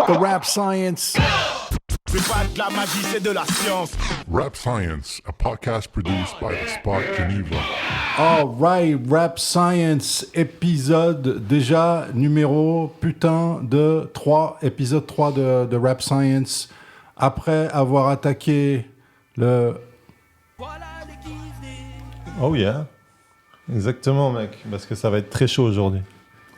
The Rap Science. C'est pas de la magie, c'est de la science. Rap Science, a podcast produced by The Spot Geneva. All right, Rap Science, épisode déjà numéro putain de 3, épisode 3 de Rap Science. Après avoir attaqué le... Oh yeah. Exactement, mec, parce que ça va être très chaud aujourd'hui.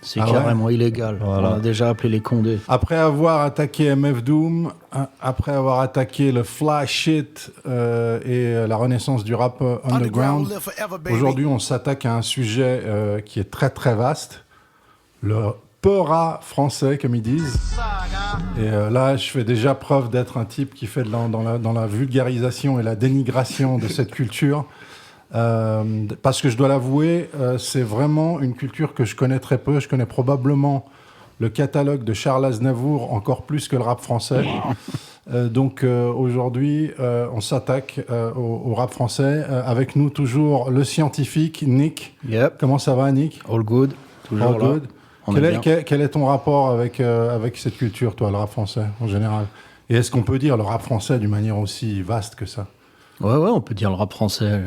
C'est carrément illégal. Voilà. On a déjà appelé les condés. Après avoir attaqué MF Doom, après avoir attaqué le flash shit et la renaissance du rap underground, aujourd'hui on s'attaque à un sujet qui est très très vaste, le peura français comme ils disent. Et là je fais déjà preuve d'être un type qui fait dans la vulgarisation et la dénigration de cette culture. Parce que je dois l'avouer, c'est vraiment une culture que je connais très peu. Je connais probablement le catalogue de Charles Aznavour encore plus que le rap français. Donc aujourd'hui, on s'attaque au rap français. Avec nous toujours le scientifique Nick. Yep. Comment ça va, Nick? All good. Toujours All là. good. Quel est ton rapport avec cette culture, toi, le rap français en général? Et est-ce qu'on peut dire le rap français d'une manière aussi vaste que ça? Ouais, on peut dire le rap français,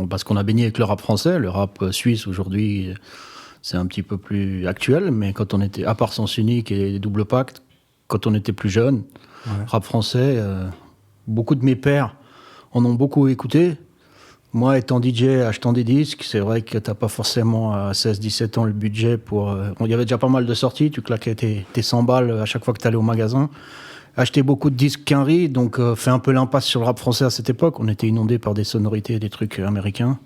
parce qu'on a baigné avec le rap français. Le rap suisse, aujourd'hui, c'est un petit peu plus actuel, mais quand on était, à part Sens Unique et Double Pacte, quand on était plus jeune, rap français, beaucoup de mes pairs en ont beaucoup écouté. Moi, étant DJ, achetant des disques, c'est vrai que t'as pas forcément à 16-17 ans le budget pour... Il y avait déjà pas mal de sorties, tu claquais tes 100 balles à chaque fois que t'allais au magasin. Acheter beaucoup de disques Quinry, donc fait un peu l'impasse sur le rap français à cette époque. On était inondé par des sonorités et des trucs américains.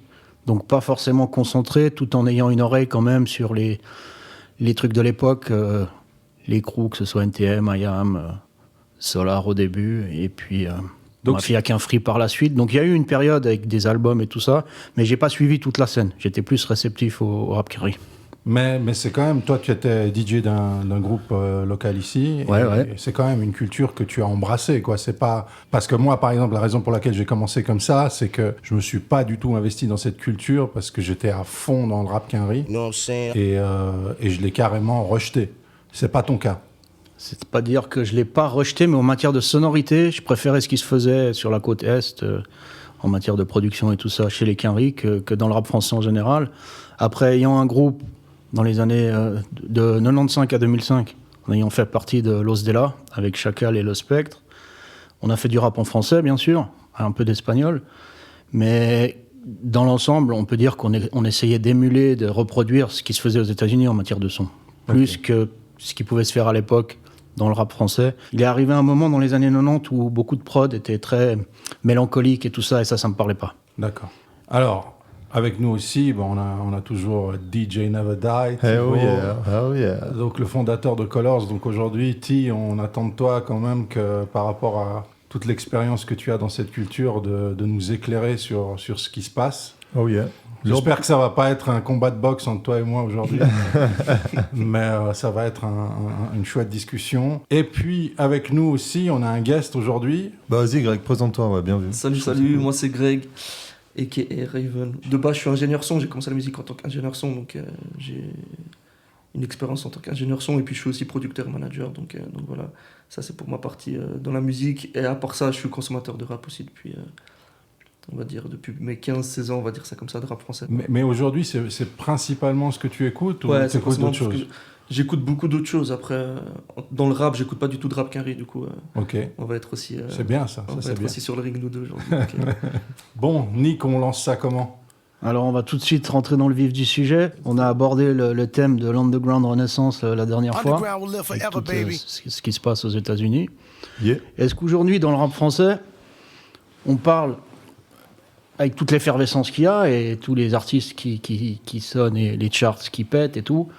Donc pas forcément concentré, tout en ayant une oreille quand même sur les trucs de l'époque, les crews, que ce soit NTM, IAM, Solar au début, et puis on a fait qu'un free par la suite. Donc il y a eu une période avec des albums et tout ça, mais j'ai pas suivi toute la scène. J'étais plus réceptif au rap Quinry. Mais c'est quand même, toi tu étais DJ d'un groupe local ici, et c'est quand même une culture que tu as embrassée, quoi. C'est pas... Parce que moi, par exemple, la raison pour laquelle j'ai commencé comme ça, c'est que je me suis pas du tout investi dans cette culture parce que j'étais à fond dans le rap Quinry, et je l'ai carrément rejeté. C'est pas ton cas? C'est pas dire que je l'ai pas rejeté, mais en matière de sonorité, je préférais ce qui se faisait sur la côte Est, en matière de production et tout ça, chez les Quinry, que dans le rap français en général. Après, ayant un groupe dans les années de 95 à 2005, en ayant fait partie de Los Dela, avec Chacal et Le Spectre. On a fait du rap en français, bien sûr, un peu d'espagnol, mais dans l'ensemble, on peut dire qu'on essayait d'émuler, de reproduire ce qui se faisait aux États-Unis en matière de son, plus que ce qui pouvait se faire à l'époque dans le rap français. Il est arrivé un moment dans les années 90 où beaucoup de prod étaient très mélancoliques et tout ça, et ça me parlait pas. D'accord. Alors... Avec nous aussi, on a toujours DJ Never Die. Oh yeah. Donc le fondateur de Colors. Donc aujourd'hui, T, on attend de toi quand même que par rapport à toute l'expérience que tu as dans cette culture, de nous éclairer sur ce qui se passe. Oh yeah. J'espère que ça va pas être un combat de boxe entre toi et moi aujourd'hui, mais ça va être une chouette discussion. Et puis avec nous aussi, on a un guest aujourd'hui. Bah vas-y Greg, présente-toi, ouais, bien vu. Salut, moi c'est Greg. A.K.A. Raven. De base, je suis ingénieur son, j'ai commencé la musique en tant qu'ingénieur son, donc j'ai une expérience en tant qu'ingénieur son, et puis je suis aussi producteur manager, donc voilà, ça c'est pour ma partie dans la musique, et à part ça, je suis consommateur de rap aussi depuis, on va dire, depuis mes 15-16 ans, on va dire ça comme ça, de rap français. Mais aujourd'hui, c'est principalement ce que tu écoutes, ou tu écoutes d'autres choses? J'écoute beaucoup d'autres choses. Après, dans le rap, j'écoute pas du tout de rap Quinry, du coup. Ok. On va être aussi. C'est bien ça. On va être aussi sur le ring nous deux aujourd'hui. Bon, Nick, on lance ça comment? Alors on va tout de suite rentrer dans le vif du sujet. On a abordé le thème de l'Underground Renaissance la dernière fois, avec tout ce qui se passe aux États-Unis. Yeah. Est-ce qu'aujourd'hui, dans le rap français, on parle, avec toute l'effervescence qu'il y a et tous les artistes qui sonnent et les charts qui pètent et tout,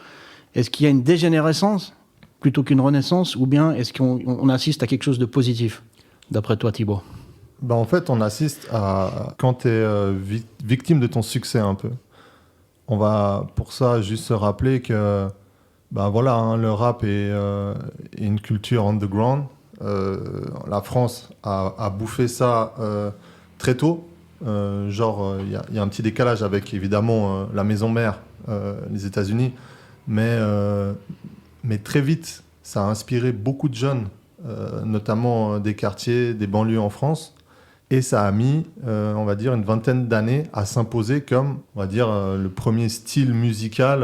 est-ce qu'il y a une dégénérescence plutôt qu'une renaissance, ou bien est-ce qu'on assiste à quelque chose de positif, d'après toi, Thibaut? Bah en fait, on assiste à quand tu es victime de ton succès un peu. On va pour ça juste se rappeler que bah voilà, hein, le rap est une culture underground. La France a bouffé ça très tôt. Il y a un petit décalage avec évidemment la maison mère, les États-Unis. Mais très vite, ça a inspiré beaucoup de jeunes notamment des quartiers, des banlieues en France. Et ça a mis, on va dire, une vingtaine d'années à s'imposer comme, on va dire, le premier style musical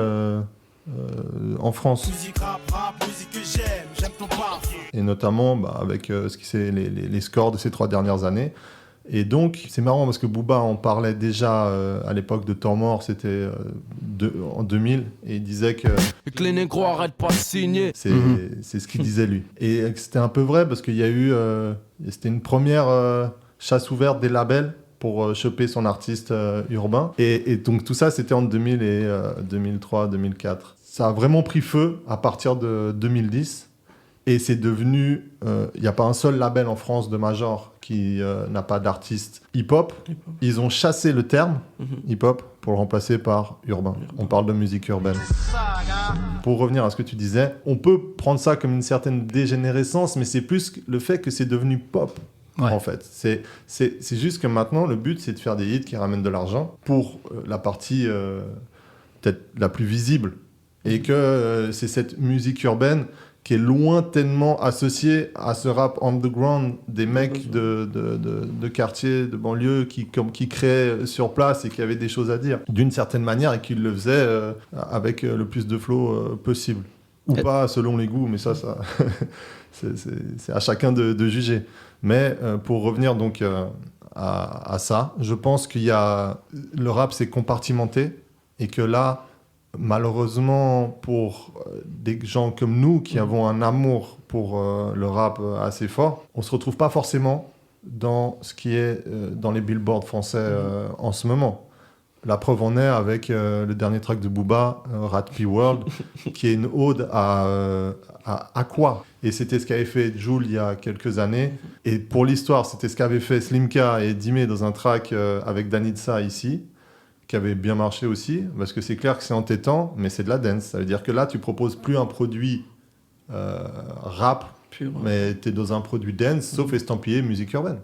en France. Musique rap, musique que j'aime ton parfum. Et notamment avec ce qui c'est les scores de ces 3 dernières années. Et donc, c'est marrant parce que Booba en parlait déjà à l'époque de Temps Mort, c'était en 2000, et il disait que... Que les négros arrêtent pas de signer. C'est ce qu'il disait lui. Et c'était un peu vrai parce qu'il y a eu... c'était une première chasse ouverte des labels pour choper son artiste urbain. Et donc tout ça, c'était en 2000 et 2003, 2004. Ça a vraiment pris feu à partir de 2010. Et c'est devenu... Il n'y a pas un seul label en France de major qui n'a pas d'artiste hip-hop. Ils ont chassé le terme hip-hop pour le remplacer par urbain. On parle de musique urbaine. Pour revenir à ce que tu disais, on peut prendre ça comme une certaine dégénérescence, mais c'est plus le fait que c'est devenu pop. Ouais. En fait, c'est juste que maintenant, le but, c'est de faire des hits qui ramènent de l'argent pour la partie peut-être la plus visible. Et que c'est cette musique urbaine qui est lointainement associée à ce rap underground des mecs de quartier, de banlieue qui créaient sur place et qui avaient des choses à dire d'une certaine manière et qui le faisaient avec le plus de flow possible. Ou pas selon les goûts, mais ça c'est à chacun de juger. Mais pour revenir donc à ça, je pense qu'il y a... Le rap s'est compartimenté et que là, malheureusement, pour des gens comme nous qui avons un amour pour le rap assez fort, on ne se retrouve pas forcément dans ce qui est dans les billboards français en ce moment. La preuve en est avec le dernier track de Booba, Rat P World, qui est une ode à quoi ? Et c'était ce qu'avait fait Jul il y a quelques années. Et pour l'histoire, c'était ce qu'avaient fait Slimka et Dime dans un track avec Danitza ici, qui avait bien marché aussi, parce que c'est clair que c'est entêtant, mais c'est de la dance. Ça veut dire que là, tu proposes plus un produit rap, pur, mais tu es dans un produit dance, sauf estampillé musique urbaine.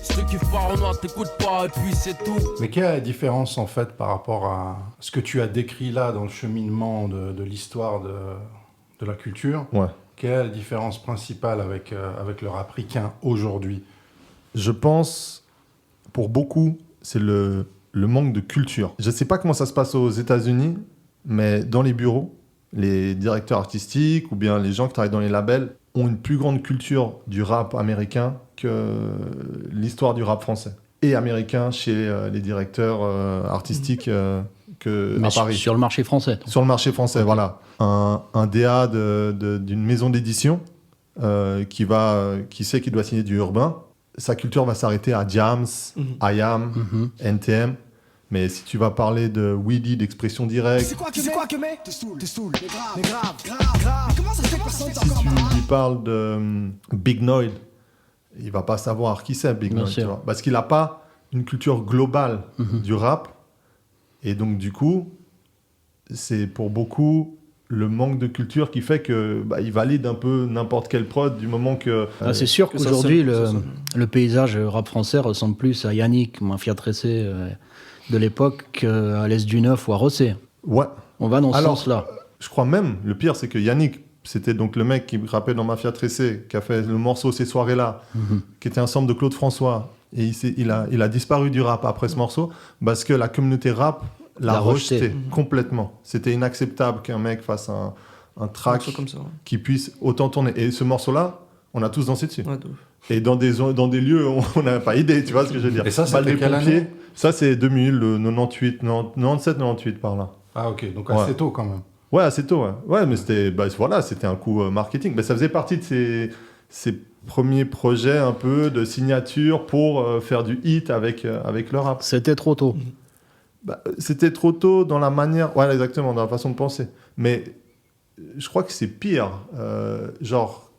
Ceux qui parlent noir, t'écoutes pas, et puis c'est tout. Mais quelle est la différence, en fait, par rapport à ce que tu as décrit là dans le cheminement de l'histoire de la culture ? Ouais. Quelle est la différence principale avec le rap ricain aujourd'hui ? Je pense, pour beaucoup, c'est le manque de culture. Je ne sais pas comment ça se passe aux États-Unis, mais dans les bureaux, les directeurs artistiques ou bien les gens qui travaillent dans les labels ont une plus grande culture du rap américain que l'histoire du rap français. Et américain chez les directeurs artistiques à Paris. Sur le marché français. Sur le marché français, voilà. Un DA d'une maison d'édition qui sait qu'il doit signer du urbain, sa culture va s'arrêter à Jams, IAM, NTM. Mais si tu vas parler de Weedy, d'expression directe... C'est quoi que mec ? T'es saoul, mais grave. Mais comment ça se fait que personne t'en Si tu lui parles de Big Noyd, il va pas savoir qui c'est Big Noyd, tu vois, parce qu'il n'a pas une culture globale du rap. Et donc, du coup, c'est pour beaucoup le manque de culture qui fait que il valide un peu n'importe quelle prod du moment que... c'est sûr qu'aujourd'hui, le paysage rap français ressemble plus à Yannick, Mafia Tressé de l'époque, qu'à l'Est du Neuf ou à Rossé. Ouais. On va dans ce sens-là. Je crois même, le pire, c'est que Yannick, c'était donc le mec qui rappait dans Mafia Tressé, qui a fait le morceau Ces soirées-là, qui était un sample de Claude François. Et il a disparu du rap après ce morceau, parce que la communauté rap l'a rejeté complètement. C'était inacceptable qu'un mec fasse un track comme ça, qui puisse autant tourner. Et ce morceau-là, on a tous dansé dessus. Ouais, et dans des lieux où on n'a pas idée, tu vois ce que je veux dire. Et ça, c'était quelle année ? Ça, c'est 2000, 98, 97, 98 par là. Ah ok, donc assez tôt quand même. Ouais, assez tôt, ouais. Ouais, mais c'était un coup marketing. Ça faisait partie de ces premiers projets un peu de signature pour faire du hit avec le rap. C'était trop tôt. C'était trop tôt dans la manière... Ouais, exactement, dans la façon de penser. Mais je crois que c'est pire. Genre,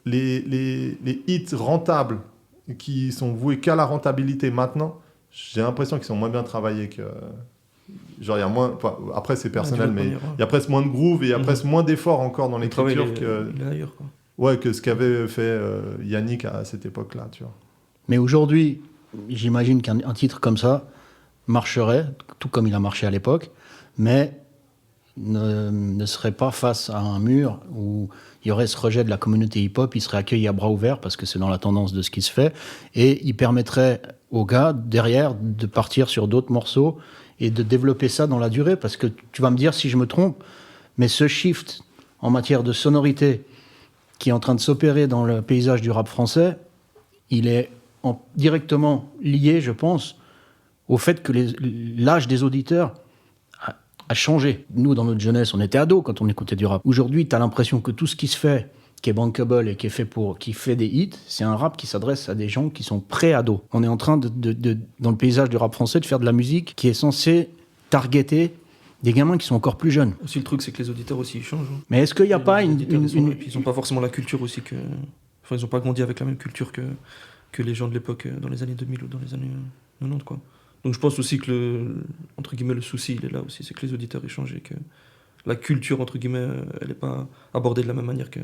les hits rentables qui sont voués qu'à la rentabilité maintenant, j'ai l'impression qu'ils sont moins bien travaillés que... Genre, il y a moins... Enfin, après, c'est personnel, mais il y a presque moins de groove et il y a presque moins d'efforts encore dans l'écriture que ce qu'avait fait Yannick à cette époque-là, tu vois. Mais aujourd'hui, j'imagine qu'un titre comme ça marcherait, tout comme il a marché à l'époque, mais ne serait pas face à un mur où il y aurait ce rejet de la communauté hip-hop, il serait accueilli à bras ouverts parce que c'est dans la tendance de ce qui se fait, et il permettrait aux gars derrière de partir sur d'autres morceaux et de développer ça dans la durée, parce que tu vas me dire si je me trompe, mais ce shift en matière de sonorité qui est en train de s'opérer dans le paysage du rap français, il est directement lié, je pense, au fait que l'âge des auditeurs a changé. Nous, dans notre jeunesse, on était ados quand on écoutait du rap. Aujourd'hui, tu as l'impression que tout ce qui se fait, qui est bankable et qui fait des hits, c'est un rap qui s'adresse à des gens qui sont pré-ados. On est en train, dans le paysage du rap français, de faire de la musique qui est censée targeter des gamins qui sont encore plus jeunes. Aussi, le truc, c'est que les auditeurs aussi, ils changent. Hein. Mais est-ce qu'il n'y a pas une... Et puis, ils n'ont pas forcément la culture aussi que... Enfin, ils n'ont pas grandi avec la même culture que les gens de l'époque, dans les années 2000 ou dans les années 90, quoi. Donc je pense aussi que entre guillemets, le souci, il est là aussi, c'est que les auditeurs aient changé, que la culture, entre guillemets, elle n'est pas abordée de la même manière qu'à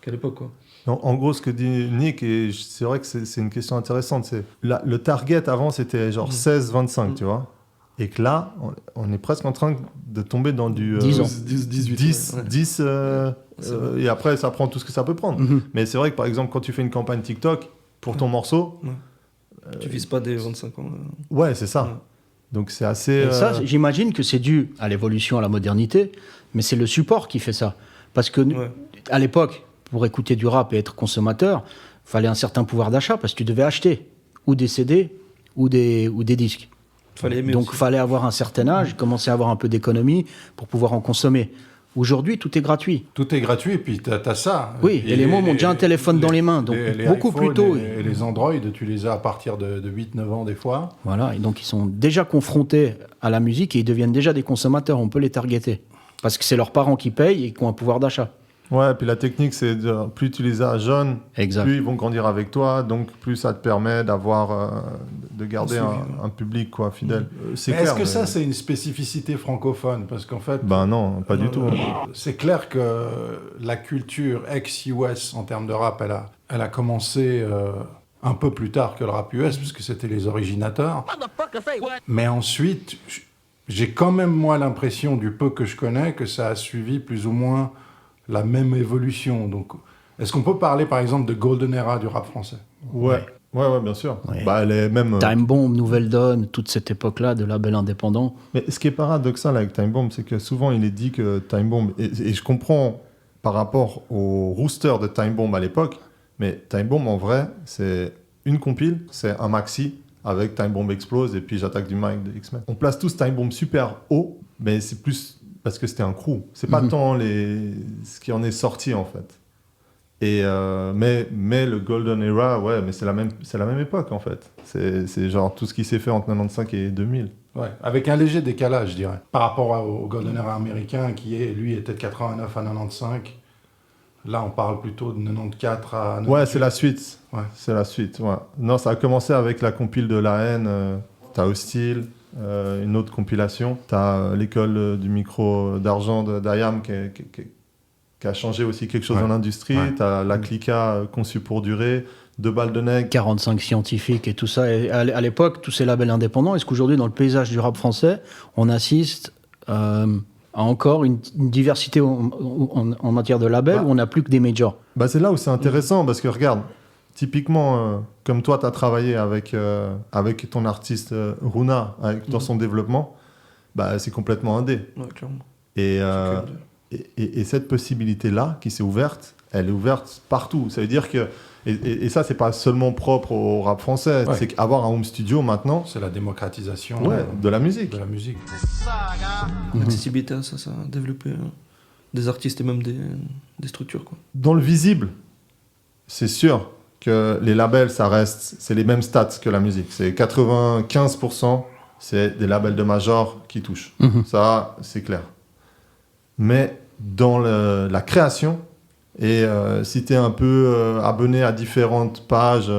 l'époque, quoi. Non, en gros, ce que dit Nick, et c'est vrai que c'est une question intéressante, c'est le target avant, c'était genre 16-25, tu vois. Et que là, on est presque en train de tomber dans du 10 ans. 10 et après, ça prend tout ce que ça peut prendre. Mais c'est vrai que, par exemple, quand tu fais une campagne TikTok, pour ton morceau... Tu vises pas des 25 ans. Ouais, c'est ça. Donc c'est assez... Et ça, j'imagine que c'est dû à l'évolution, à la modernité, mais c'est le support qui fait ça. Parce que, à l'époque, pour écouter du rap et être consommateur, il fallait un certain pouvoir d'achat, parce que tu devais acheter ou des CD ou des disques. Donc il fallait avoir un certain âge, commencer à avoir un peu d'économie pour pouvoir en consommer. Aujourd'hui, tout est gratuit. Tout est gratuit, et puis t'as ça. Oui, et les mômes ont déjà un téléphone dans les mains, donc beaucoup plus tôt. Et les Android, tu les as à partir de 8-9 ans des fois. Voilà, et donc ils sont déjà confrontés à la musique et ils deviennent déjà des consommateurs, on peut les targeter. Parce que c'est leurs parents qui payent et qui ont un pouvoir d'achat. Ouais, puis la technique, c'est plus tu les as jeunes, plus ils vont grandir avec toi, donc plus ça te permet de garder un public fidèle. C'est clair, est-ce que ça, c'est une spécificité francophone? Parce qu'en fait... Ben non, pas du tout. C'est clair que la culture ex-US en termes de rap, elle a commencé un peu plus tard que le rap US, puisque c'était les originateurs. Mais ensuite, j'ai quand même, moi, l'impression, du peu que je connais, que ça a suivi plus ou moins la même évolution. Donc, est-ce qu'on peut parler, par exemple, de Golden Era du rap français? Ouais, bien sûr. Ouais. Bah, même, Time Bomb, Nouvelle Donne, toute cette époque-là de label indépendant. Mais ce qui est paradoxal avec Time Bomb, c'est que souvent il est dit que Time Bomb, et je comprends par rapport au rooster de Time Bomb à l'époque, mais Time Bomb en vrai, c'est une compile, c'est un maxi avec Time Bomb Explose et puis J'attaque du mic de X-Men. On place tous Time Bomb super haut, mais c'est plus parce que c'était un crew. C'est pas tant ce qui en est sorti, en fait. Et, mais le Golden Era, ouais, mais c'est la même époque, en fait. C'est genre tout ce qui s'est fait entre 95 et 2000. Ouais, avec un léger décalage, je dirais, par rapport au Golden Era américain, qui, lui, était de 89 à 95. Là, on parle plutôt de 94 à 98. Ouais, c'est la suite. Ouais. C'est la suite, ouais. Non, ça a commencé avec la compile de La Haine, t'as Hostile, une autre compilation. T'as l'école du micro d'argent d'Ayam qui a changé aussi quelque chose dans l'industrie. Ouais. T'as la Clica conçue pour durer, 2 balles de nègre. 45 scientifiques et tout ça. Et à l'époque, tous ces labels indépendants, est-ce qu'aujourd'hui, dans le paysage du rap français, on assiste à encore une diversité en matière de labels où on n'a plus que des majors? C'est là où c'est intéressant parce que regarde, typiquement, comme toi, tu as travaillé avec ton artiste Runa dans son développement, c'est complètement indé. Ouais, clairement. Et cette possibilité-là qui s'est ouverte, elle est ouverte partout. Ça veut dire que... Et ça, c'est pas seulement propre au rap français. Ouais. C'est qu'avoir un home studio maintenant... C'est la démocratisation de la musique. De la musique. L'accessibilité, ça a développé des artistes et même des structures, quoi. Dans le visible, c'est sûr que les labels, c'est les mêmes stats que la musique. C'est 95%, c'est des labels de major qui touchent. Ça, c'est clair. Mais dans la création, et si tu es un peu abonné à différentes pages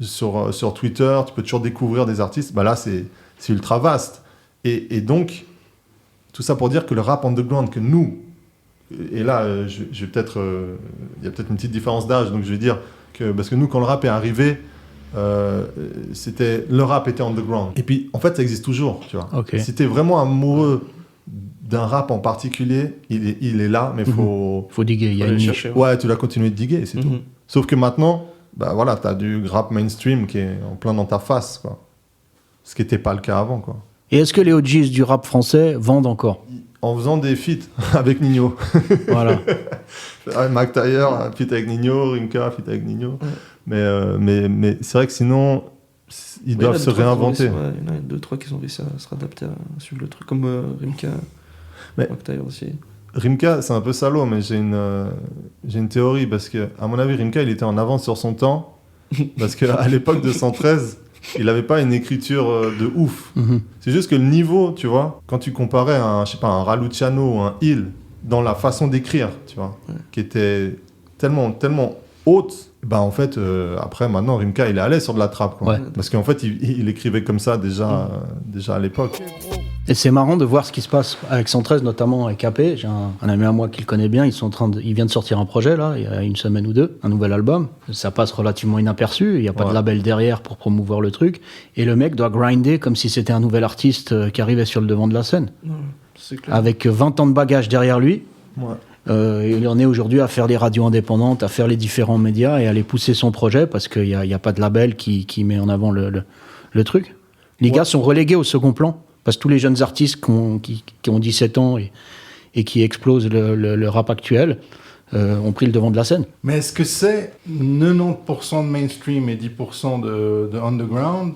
sur Twitter, tu peux toujours découvrir des artistes. Là, c'est ultra vaste. Et donc, tout ça pour dire que le rap underground que nous, et là, je vais peut-être, il y a peut-être une petite différence d'âge, donc je vais dire que, parce que nous, quand le rap est arrivé, le rap était underground. Et puis, en fait, ça existe toujours, tu vois. Okay. Si tu es vraiment amoureux d'un rap en particulier, il est là, mais faut diguer, il y a Faut une aller niche. chercher. ouais, tu dois continuer de diguer, c'est tout. Sauf que maintenant, bah voilà, t'as du rap mainstream qui est en plein dans ta face, quoi. Ce qui n'était pas le cas avant, quoi. Et est-ce que les OGs du rap français vendent encore? En faisant des feats avec Nino. Voilà. Mac Taylor, feat avec Nino, Rimka, feat avec Nino. Mais c'est vrai que sinon, ils doivent se réinventer. Il y en a 2-3 qui ont réussi à se réadapter à suivre le truc, comme Rimka, Mais- Mac Taylor aussi. Rimka, c'est un peu salaud, mais j'ai une théorie, parce que, à mon avis, Rimka, il était en avance sur son temps, parce qu'à l'époque de 113, il n'avait pas une écriture de ouf. C'est juste que le niveau, tu vois, quand tu comparais un Raluciano ou un Hill, dans la façon d'écrire, tu vois, qui était tellement haute, bah en fait, après, maintenant, Rimka, il est allé sur de la trappe, quoi. Ouais. Parce qu'en fait, il écrivait comme ça déjà à l'époque. Et c'est marrant de voir ce qui se passe avec 113, notamment avec AP. J'ai un ami à moi qui le connaît bien. Il vient de sortir un projet, là, il y a une semaine ou deux, un nouvel album. Ça passe relativement inaperçu. Il n'y a pas de label derrière pour promouvoir le truc. Et le mec doit grinder comme si c'était un nouvel artiste qui arrivait sur le devant de la scène. Ouais, c'est clair. Avec 20 ans de bagage derrière lui. Ouais. Il en est aujourd'hui à faire les radios indépendantes, à faire les différents médias et à aller pousser son projet parce qu'il n'y a pas de label qui met en avant le truc. Les gars sont relégués au second plan parce que tous les jeunes artistes qui ont 17 ans et qui explosent le rap actuel ont pris le devant de la scène. Mais est-ce que c'est 90% de mainstream et 10% de underground,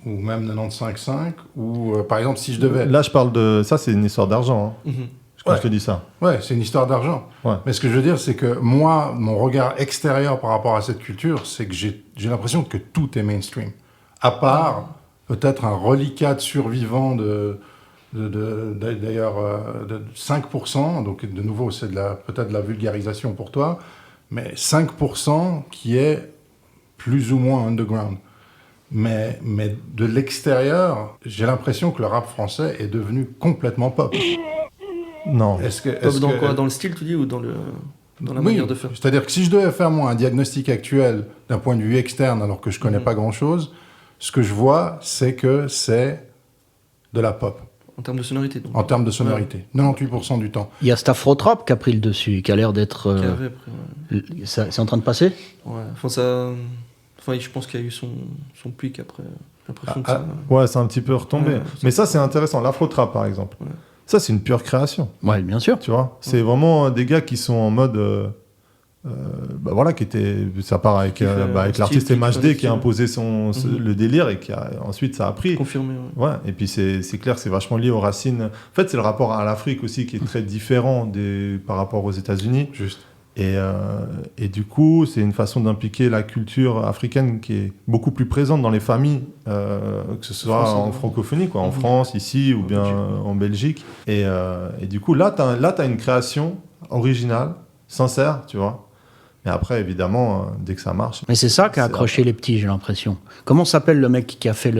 ou même 95.5, ou par exemple si je devais... Là, je parle de... Ça, c'est une histoire d'argent, hein. Quand je te dis ça. Ouais, c'est une histoire d'argent. Ouais. Mais ce que je veux dire, c'est que moi, mon regard extérieur par rapport à cette culture, c'est que j'ai l'impression que tout est mainstream. À part peut-être un reliquat de survivants d'ailleurs de 5%, donc de nouveau, c'est peut-être de la vulgarisation pour toi, mais 5% qui est plus ou moins underground. Mais de l'extérieur, j'ai l'impression que le rap français est devenu complètement pop. Non. Quoi, dans le style, tu dis, ou dans la manière de faire? C'est-à-dire que si je devais faire, moi, un diagnostic actuel d'un point de vue externe, alors que je ne connais pas grand-chose, ce que je vois, c'est que c'est de la pop. En termes de sonorité, donc. En termes de sonorité. 98% du temps. Il y a cet afro-trap qui a pris le dessus, qui a l'air d'être... Qui arrive après, c'est en train de passer? Ouais. Je pense qu'il y a eu son pic après. J'ai l'impression que ça... Ouais, c'est un petit peu retombé. Ouais, mais ça, c'est intéressant. L'afro-trap, par exemple. Ouais. Ça, c'est une pure création. Ouais, bien sûr. Tu vois, c'est vraiment des gars qui sont en mode... bah voilà, qui était... Ça part avec l'artiste MHD qui a imposé le délire et qui a... Ensuite, ça a pris. Confirmé, ouais. Et puis, c'est clair, c'est vachement lié aux racines. En fait, c'est le rapport à l'Afrique aussi qui est très différent par rapport aux États-Unis. Juste. Et du coup, c'est une façon d'impliquer la culture africaine qui est beaucoup plus présente dans les familles, que ce soit en francophonie, quoi, en France, ici, ou bien en Belgique. Et du coup, là, t'as une création originale, sincère, tu vois. Et après, évidemment, dès que ça marche... Mais c'est ça qui a accroché les petits, j'ai l'impression. Comment s'appelle le mec qui a fait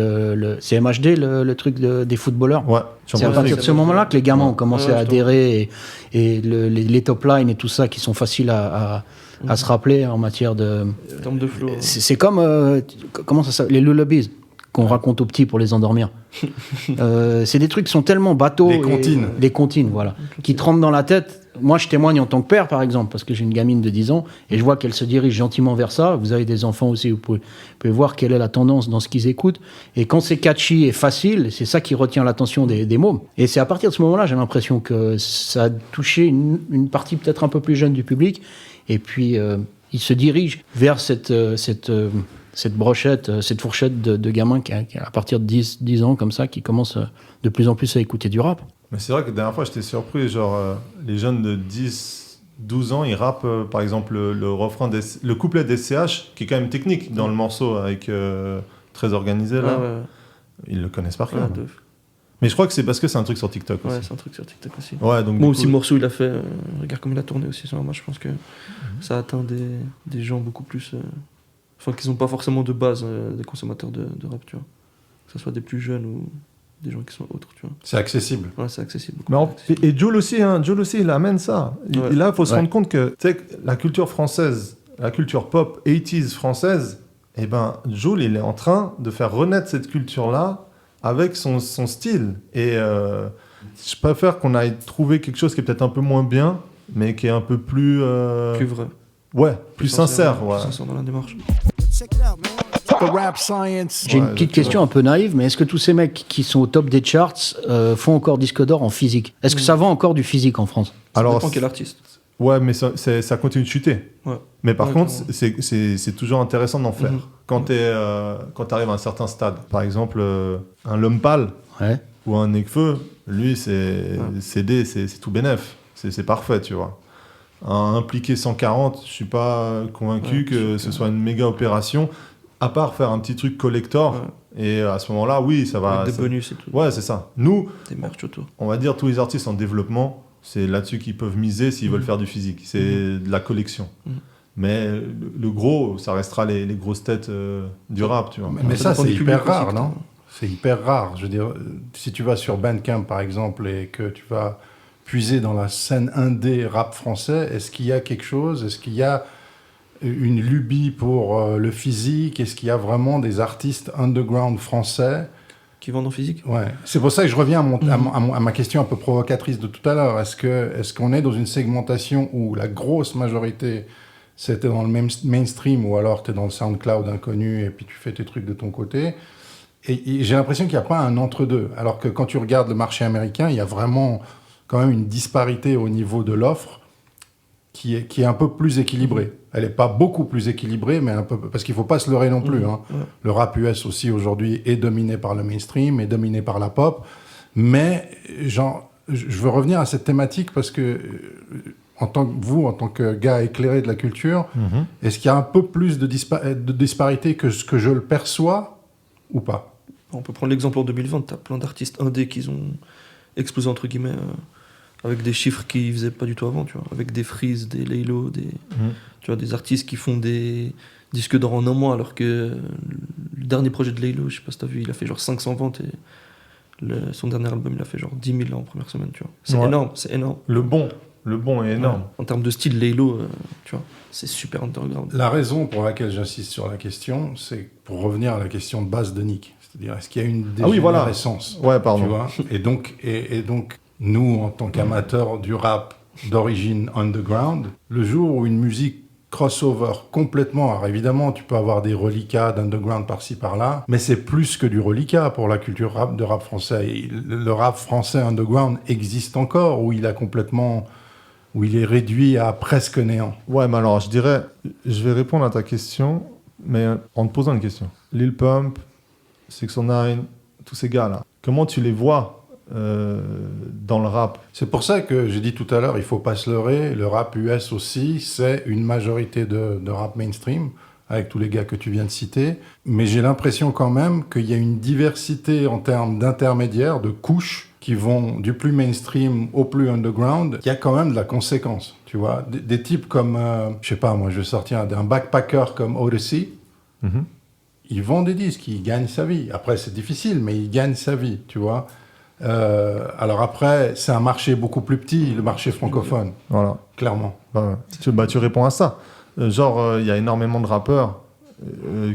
c'est MHD, le truc des footballeurs? Ouais. C'est à partir de ce moment-là que les gamins ont commencé à adhérer et les top lines et tout ça qui sont faciles à se rappeler en matière de... En termes de flow. C'est comme... comment ça s'appelle? Les lullabies qu'on raconte aux petits pour les endormir. C'est des trucs qui sont tellement bateaux. Les comptines. Les comptines, voilà. Qui te rentrent dans la tête. Moi, je témoigne en tant que père, par exemple, parce que j'ai une gamine de 10 ans, et je vois qu'elle se dirige gentiment vers ça. Vous avez des enfants aussi, vous pouvez voir quelle est la tendance dans ce qu'ils écoutent. Et quand c'est catchy et facile, c'est ça qui retient l'attention des mômes. Et c'est à partir de ce moment-là, j'ai l'impression que ça a touché une partie peut-être un peu plus jeune du public. Et puis, ils se dirigent vers cette brochette, cette fourchette de gamins qui, à partir de 10 ans, comme ça, qui commencent de plus en plus à écouter du rap. Mais c'est vrai que la dernière fois, j'étais surpris, les jeunes de 12 ans, ils rappent, par exemple, le couplet d'SCH, qui est quand même technique dans le morceau, avec très organisé, là. Ouais. Ils le connaissent par cœur. Ouais, mais je crois que c'est parce que c'est un truc sur TikTok aussi. Ouais, c'est un truc sur TikTok aussi. Ouais, donc Moi aussi, le morceau, il a fait... regarde comme il a tourné aussi sur moi. Je pense que ça a atteint des gens beaucoup plus... qui n'ont pas forcément de base des consommateurs de rap, tu vois. Que ce soit des plus jeunes ou des gens qui sont autres, tu vois. C'est accessible. Ouais, c'est accessible. Et Jul aussi, il amène ça. Et là, il faut se rendre compte que la culture française, la culture pop 80s française, Jul, il est en train de faire renaître cette culture-là avec son style. Et Je préfère qu'on aille trouver quelque chose qui est peut-être un peu moins bien, mais qui est un peu plus... Plus vrai. Ouais, plus sincère. Plus Ouais. sincère dans la démarche. Check it out, man. The rap science. J'ai Ouais, une petite question un peu naïve, mais est-ce que tous ces mecs qui sont au top des charts font encore disque d'or en physique? Est-ce que ça vend encore du physique en France? Ça Alors, dépend quel artiste. ouais, mais ça continue de chuter. Ouais. Mais par Ouais, contre, clairement. c'est toujours intéressant d'en faire. Mhm. Quand tu arrives à un certain stade, par exemple, un Lumpal Ouais. ou un Nekfeu, lui, c'est CD, c'est tout bénef. C'est parfait, tu vois. Un impliqué 140, je suis pas convaincu Ouais, que ce soit une méga opération, à part faire un petit truc collector. Ouais. Et à ce moment-là, oui, ça va. Avec des bonus et tout. Ouais, c'est ça. Nous, Des merch autour. on va dire tous les artistes en développement, c'est là-dessus qu'ils peuvent miser s'ils veulent faire du physique. C'est de la collection. Mais le gros, ça restera les grosses têtes du rap, tu vois. Mais ça, dépend c'est du hyper public aussi, rare, non? peut-être. C'est hyper rare. Je veux dire, si tu vas sur Bandcamp, par exemple, et que tu vas puiser dans la scène indé rap français, est-ce qu'il y a quelque chose? Est-ce qu'il y a une lubie pour le physique? Est-ce qu'il y a vraiment des artistes underground français? Qui vendent en physique. Ouais. C'est pour ça que je reviens à ma question un peu provocatrice de tout à l'heure. Est-ce qu'on est dans une segmentation où la grosse majorité, c'était dans le mainstream, ou alors tu es dans le SoundCloud inconnu et puis tu fais tes trucs de ton côté? Et j'ai l'impression qu'il n'y a pas un entre-deux. Alors que quand tu regardes le marché américain, il y a vraiment quand même une disparité au niveau de l'offre qui est un peu plus équilibrée. Elle n'est pas beaucoup plus équilibrée, mais un peu, parce qu'il ne faut pas se leurrer non plus. Hein. Ouais. Le rap US aussi aujourd'hui est dominé par le mainstream, est dominé par la pop. Mais genre, je veux revenir à cette thématique parce que en tant que gars éclairé de la culture, est-ce qu'il y a un peu plus de disparité que ce que je le perçois ou pas? On peut prendre l'exemple en 2020, t'as plein d'artistes indés qui ont explosé entre guillemets avec des chiffres qu'ils faisaient pas du tout avant, tu vois, avec des Freeze, des Laylo, tu vois, des artistes qui font des disques d'or en un mois, alors que le dernier projet de Laylo, je sais pas si t'as vu, il a fait genre 500 ventes et son dernier album il a fait genre 10 000 en première semaine, tu vois. C'est énorme, c'est énorme. Le bon est énorme. Ouais. En termes de style, Laylo, tu vois, c'est super underground. La raison pour laquelle j'insiste sur la question, c'est pour revenir à la question de base de Nick. C'est-à-dire, est-ce qu'il y a une dégénérescence? Ouais, pardon. Tu vois, et donc, nous, en tant qu'amateurs du rap d'origine underground, le jour où une musique crossover complètement, alors évidemment, tu peux avoir des reliquats d'underground par-ci, par-là, mais c'est plus que du reliquat pour la culture de rap français. Et le rap français underground existe encore, où il est réduit à presque néant. Ouais, mais alors, je dirais, je vais répondre à ta question, mais en te posant une question. Lil Pump, 6ix9ine, tous ces gars-là, comment tu les vois dans le rap? C'est pour ça que j'ai dit tout à l'heure, il faut pas se leurrer, le rap US aussi, c'est une majorité de rap mainstream, avec tous les gars que tu viens de citer, mais j'ai l'impression quand même qu'il y a une diversité en termes d'intermédiaires, de couches, qui vont du plus mainstream au plus underground. Il y a quand même de la conséquence, tu vois. Des types comme, je sais pas, moi je vais sortir un backpacker comme Odyssey, ils vendent des disques, ils gagnent sa vie. Après c'est difficile, mais ils gagnent sa vie, tu vois. Alors après, c'est un marché beaucoup plus petit, le marché francophone, Voilà. clairement. Tu réponds à ça. Genre, il y a énormément de rappeurs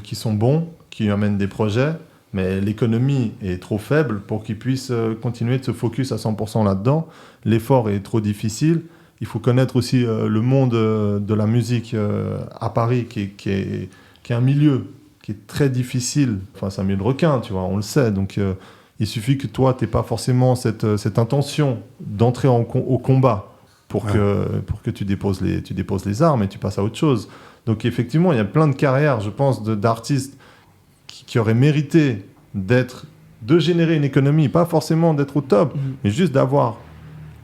qui sont bons, qui amènent des projets, mais l'économie est trop faible pour qu'ils puissent continuer de se focus à 100% là-dedans. L'effort est trop difficile. Il faut connaître aussi le monde de la musique à Paris, qui est un milieu qui est très difficile. Enfin, c'est un milieu de requins, tu vois, on le sait. Donc, il suffit que toi, tu n'aies pas forcément cette intention d'entrer au combat pour que tu déposes les armes et tu passes à autre chose. Donc, effectivement, il y a plein de carrières, je pense, d'artistes qui auraient mérité de générer une économie, pas forcément d'être au top, mais juste d'avoir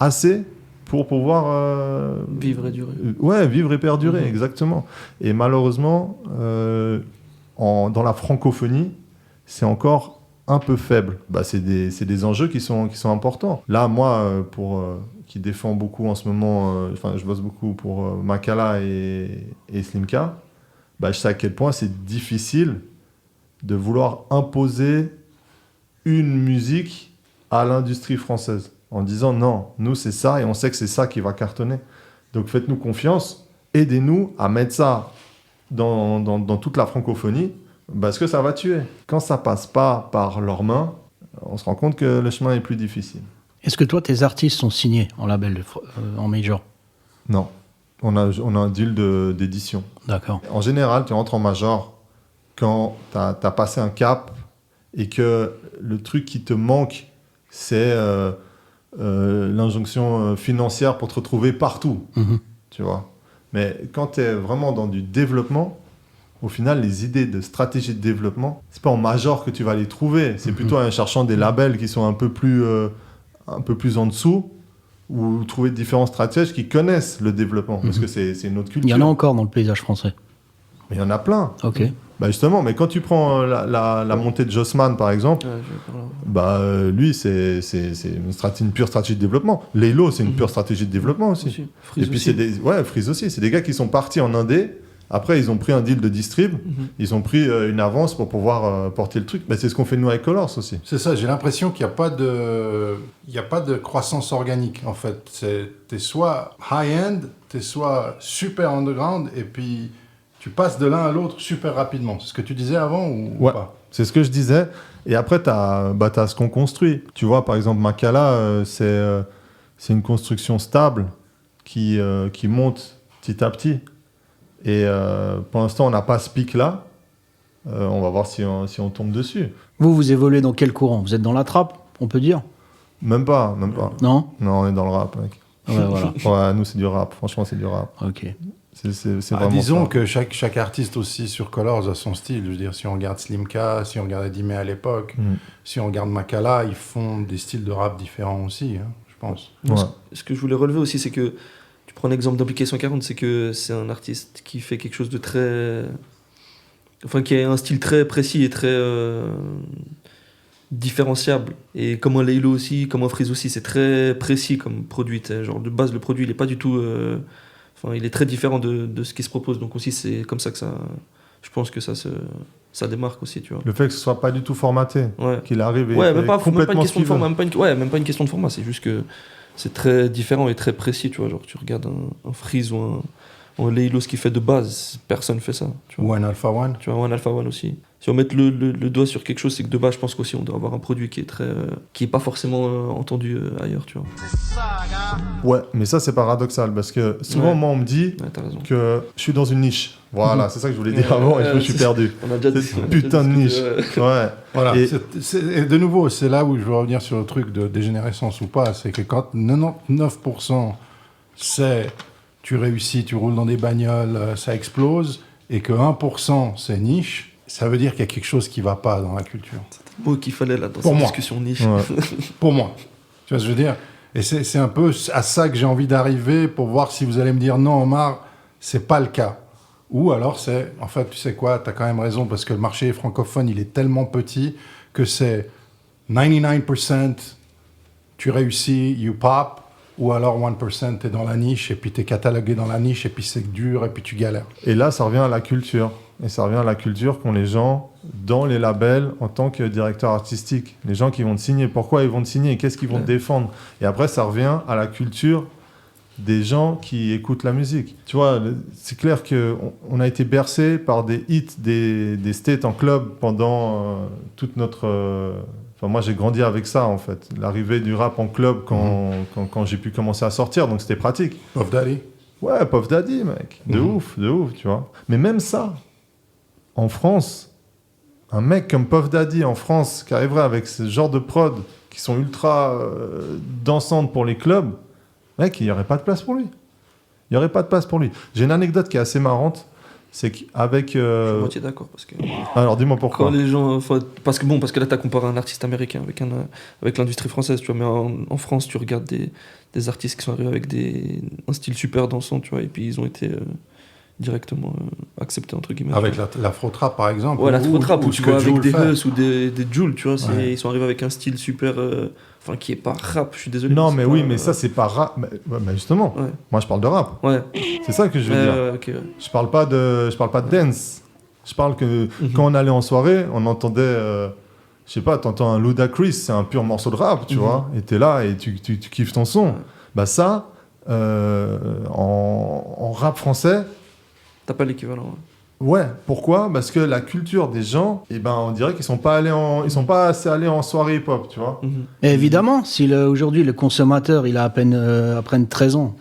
assez pour pouvoir... Vivre et durer. Vivre et perdurer, exactement. Et malheureusement, dans la francophonie, c'est encore un peu faible. C'est des enjeux qui sont importants. Là, moi, qui défend beaucoup en ce moment, je bosse beaucoup pour Makala et Slimka, je sais à quel point c'est difficile de vouloir imposer une musique à l'industrie française en disant non, nous c'est ça et on sait que c'est ça qui va cartonner. Donc faites-nous confiance, aidez-nous à mettre ça dans toute la francophonie parce que ça va tuer. Quand ça passe pas par leurs mains, on se rend compte que le chemin est plus difficile. Est-ce que toi, tes artistes sont signés en label, en major? Non. On a un deal d'édition. D'accord. En général, tu rentres en major quand tu as passé un cap et que le truc qui te manque, c'est l'injonction financière pour te retrouver partout. Tu vois. Mais quand tu es vraiment dans du développement, au final, les idées de stratégie de développement, c'est pas en major que tu vas les trouver. C'est plutôt en cherchant des labels qui sont un peu plus en dessous, ou trouver différents stratèges qui connaissent le développement, parce que c'est une autre culture. Il y en a encore dans le paysage français. Mais il y en a plein. Ok. Bah justement, mais quand tu prends la montée de Jossman, par exemple, lui, c'est une pure stratégie de développement. Laylo, c'est une pure stratégie de développement aussi. Freeze Et puis, aussi. Freeze aussi. C'est des gars qui sont partis en Indé. Après, ils ont pris un deal de distrib. Ils ont pris une avance pour pouvoir porter le truc. Bah, c'est ce qu'on fait nous avec Colors aussi. C'est ça, j'ai l'impression qu'il n'y a pas de croissance organique, en fait. T'es soit high-end, t'es soit super underground, et puis tu passes de l'un à l'autre super rapidement. C'est ce que tu disais avant ou pas? C'est ce que je disais. Et après, t'as ce qu'on construit. Tu vois, par exemple, Makala, c'est une construction stable qui monte petit à petit. Et pour l'instant, on n'a pas ce pic-là. On va voir si on tombe dessus. Vous évoluez dans quel courant? Vous êtes dans la trappe, on peut dire? Même pas. Non? Non, on est dans le rap, mec. Ouais, voilà. Ouais, nous, c'est du rap. Franchement, c'est du rap. Ok. C'est vraiment disons ça. que chaque artiste aussi sur Colors a son style. Je veux dire, si on regarde Slimka, si on regarde Edime à l'époque, si on regarde Makala, ils font des styles de rap différents aussi, hein, je pense. Ouais. Ce que je voulais relever aussi, c'est que tu prends l'exemple d'Impliqué 140, c'est que c'est un artiste qui fait quelque chose de très... Enfin, qui a un style très précis et très différenciable. Et comme un Laylo aussi, comme un Freeze aussi, c'est très précis comme produit. Genre, de base, le produit, il est pas du tout... Enfin, il est très différent de ce qui se propose. Donc aussi, c'est comme ça que ça... Je pense que ça démarque aussi, tu vois. Le fait que ce soit pas du tout formaté, Ouais. qu'il arrive et Même pas une question de format, format. même pas une question de format, c'est juste que c'est très différent et très précis, tu vois. Genre, tu regardes un Freeze ou un Laylo, ce qu'il fait de base, personne fait ça. Tu vois. Ou un Alpha One. Tu vois, ou un Alpha One aussi. Si on met le doigt sur quelque chose, c'est que de base, je pense qu'aussi on doit avoir un produit qui est pas forcément entendu ailleurs, tu vois. Ouais, mais ça, c'est paradoxal, parce que souvent, moi, on me dit Ouais, t'as raison. que je suis dans une niche. Voilà, c'est ça que je voulais dire avant, et je me suis perdu. On a déjà Cette putain de niche. Ouais. Voilà. Et- Et de nouveau, c'est là où je veux revenir sur le truc de dégénérescence ou pas. C'est que quand 99% c'est tu réussis, tu roules dans des bagnoles, ça explose, et que 1% c'est niche, ça veut dire qu'il y a quelque chose qui va pas dans la culture. Mot qu'il fallait là dans Pour cette moi. discussion niche. Ouais. Pour moi. Tu vois ce que je veux dire? Et c'est un peu à ça que j'ai envie d'arriver pour voir si vous allez me dire non, Omar, c'est pas le cas. Ou alors c'est, en fait, tu sais quoi, t'as quand même raison, parce que le marché francophone, il est tellement petit que c'est 99% tu réussis, you pop, ou alors 1% t'es dans la niche, et puis t'es catalogué dans la niche, et puis c'est dur, et puis tu galères. Et là, ça revient à la culture. Et ça revient à la culture qu'ont les gens dans les labels en tant que directeur artistique. Les gens qui vont te signer, pourquoi ils vont te signer, qu'est-ce qu'ils vont te défendre. Et après, ça revient à la culture des gens qui écoutent la musique. Tu vois, c'est clair qu'on a été bercé par des hits des States en club pendant toute notre... Enfin, moi, j'ai grandi avec ça, en fait. L'arrivée du rap en club quand j'ai pu commencer à sortir, donc c'était pratique. Puff Daddy. Ouais, Puff Daddy, mec. De ouf, tu vois. Mais même ça, en France, un mec comme Puff Daddy en France qui arriverait avec ce genre de prod qui sont ultra dansantes pour les clubs, mec, il n'y aurait pas de place pour lui. Il n'y aurait pas de place pour lui. J'ai une anecdote qui est assez marrante. C'est qu'avec... Je suis moitié d'accord, parce que... Alors, dis-moi pourquoi. Quand les gens, parce que là t'as comparé un artiste américain avec l'industrie française, tu vois, mais en France tu regardes des artistes qui sont arrivés avec un style super dansant, tu vois, et puis ils ont été directement acceptés entre guillemets. Avec l'afro-trap, par exemple. Ouais, l'afro-trap, ou ce tu que vois, avec Jul des fait. Huss ou des Jul, tu vois, Ouais. ils sont arrivés avec un style super, qui est pas rap, je suis désolé. Non, c'est mais pas, oui, mais ça, c'est pas rap. Mais justement, Ouais, moi, je parle de rap. ouais. C'est ça que je veux dire. Ok, ouais. Je parle pas de dance. Je parle que quand on allait en soirée, on entendait, je sais pas, t'entends un Ludacris, c'est un pur morceau de rap, tu vois, et t'es là et tu kiffes ton son. Ouais. Bah ça, en rap français, T'as pas l'équivalent. Ouais, pourquoi ? Parce que la culture des gens, on dirait qu'ils sont pas assez allés en soirée hip-hop, tu vois. Et évidemment, si aujourd'hui le consommateur il a à peine 13 ans,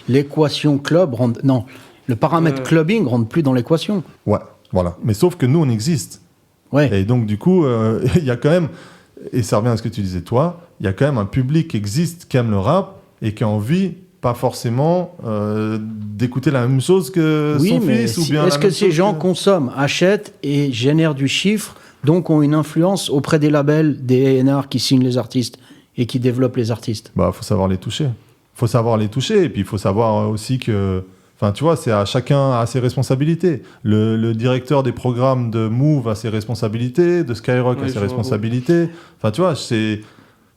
l'équation club le paramètre clubbing rentre plus dans l'équation. Ouais, voilà. Mais sauf que nous on existe. Ouais. Et donc du coup, il y a quand même, et ça revient à ce que tu disais toi, il y a quand même un public qui existe, qui aime le rap et qui a envie pas forcément d'écouter la même chose que son fils ou bien est-ce que ces gens consomment, achètent et génèrent du chiffre, donc ont une influence auprès des labels, des A&R qui signent les artistes et qui développent les artistes? Faut savoir les toucher. Et puis il faut savoir aussi que, enfin tu vois, c'est à chacun à ses responsabilités. Le directeur des programmes de Move a ses responsabilités, de Skyrock a ses responsabilités. Enfin tu vois, c'est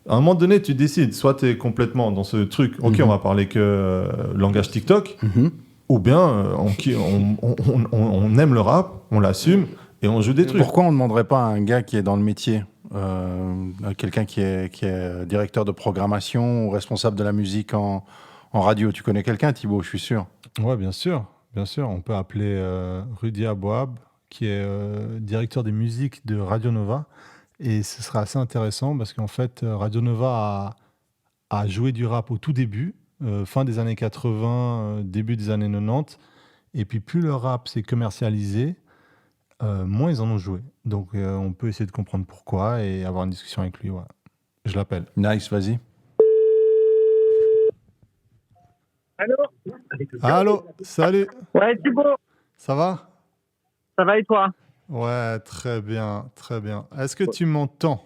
à un moment donné, tu décides, soit tu es complètement dans ce truc, ok, on va parler que langage TikTok, ou bien on aime le rap, on l'assume et on joue des trucs. Pourquoi on ne demanderait pas à un gars qui est dans le métier, quelqu'un qui est directeur de programmation ou responsable de la musique en radio? Tu connais quelqu'un, Thibaut, je suis sûr. Ouais, bien sûr. On peut appeler Rudy Abouab, qui est directeur des musiques de Radio Nova. Et ce sera assez intéressant parce qu'en fait, Radio Nova a joué du rap au tout début, fin des années 80, début des années 90. Et puis plus le rap s'est commercialisé, moins ils en ont joué. Donc on peut essayer de comprendre pourquoi et avoir une discussion avec lui. Ouais. Je l'appelle. Nice, vas-y. Allô, salut. Ouais, Thibaut. Ça va ? Ça va et toi ? Ouais, très bien. Est-ce que tu m'entends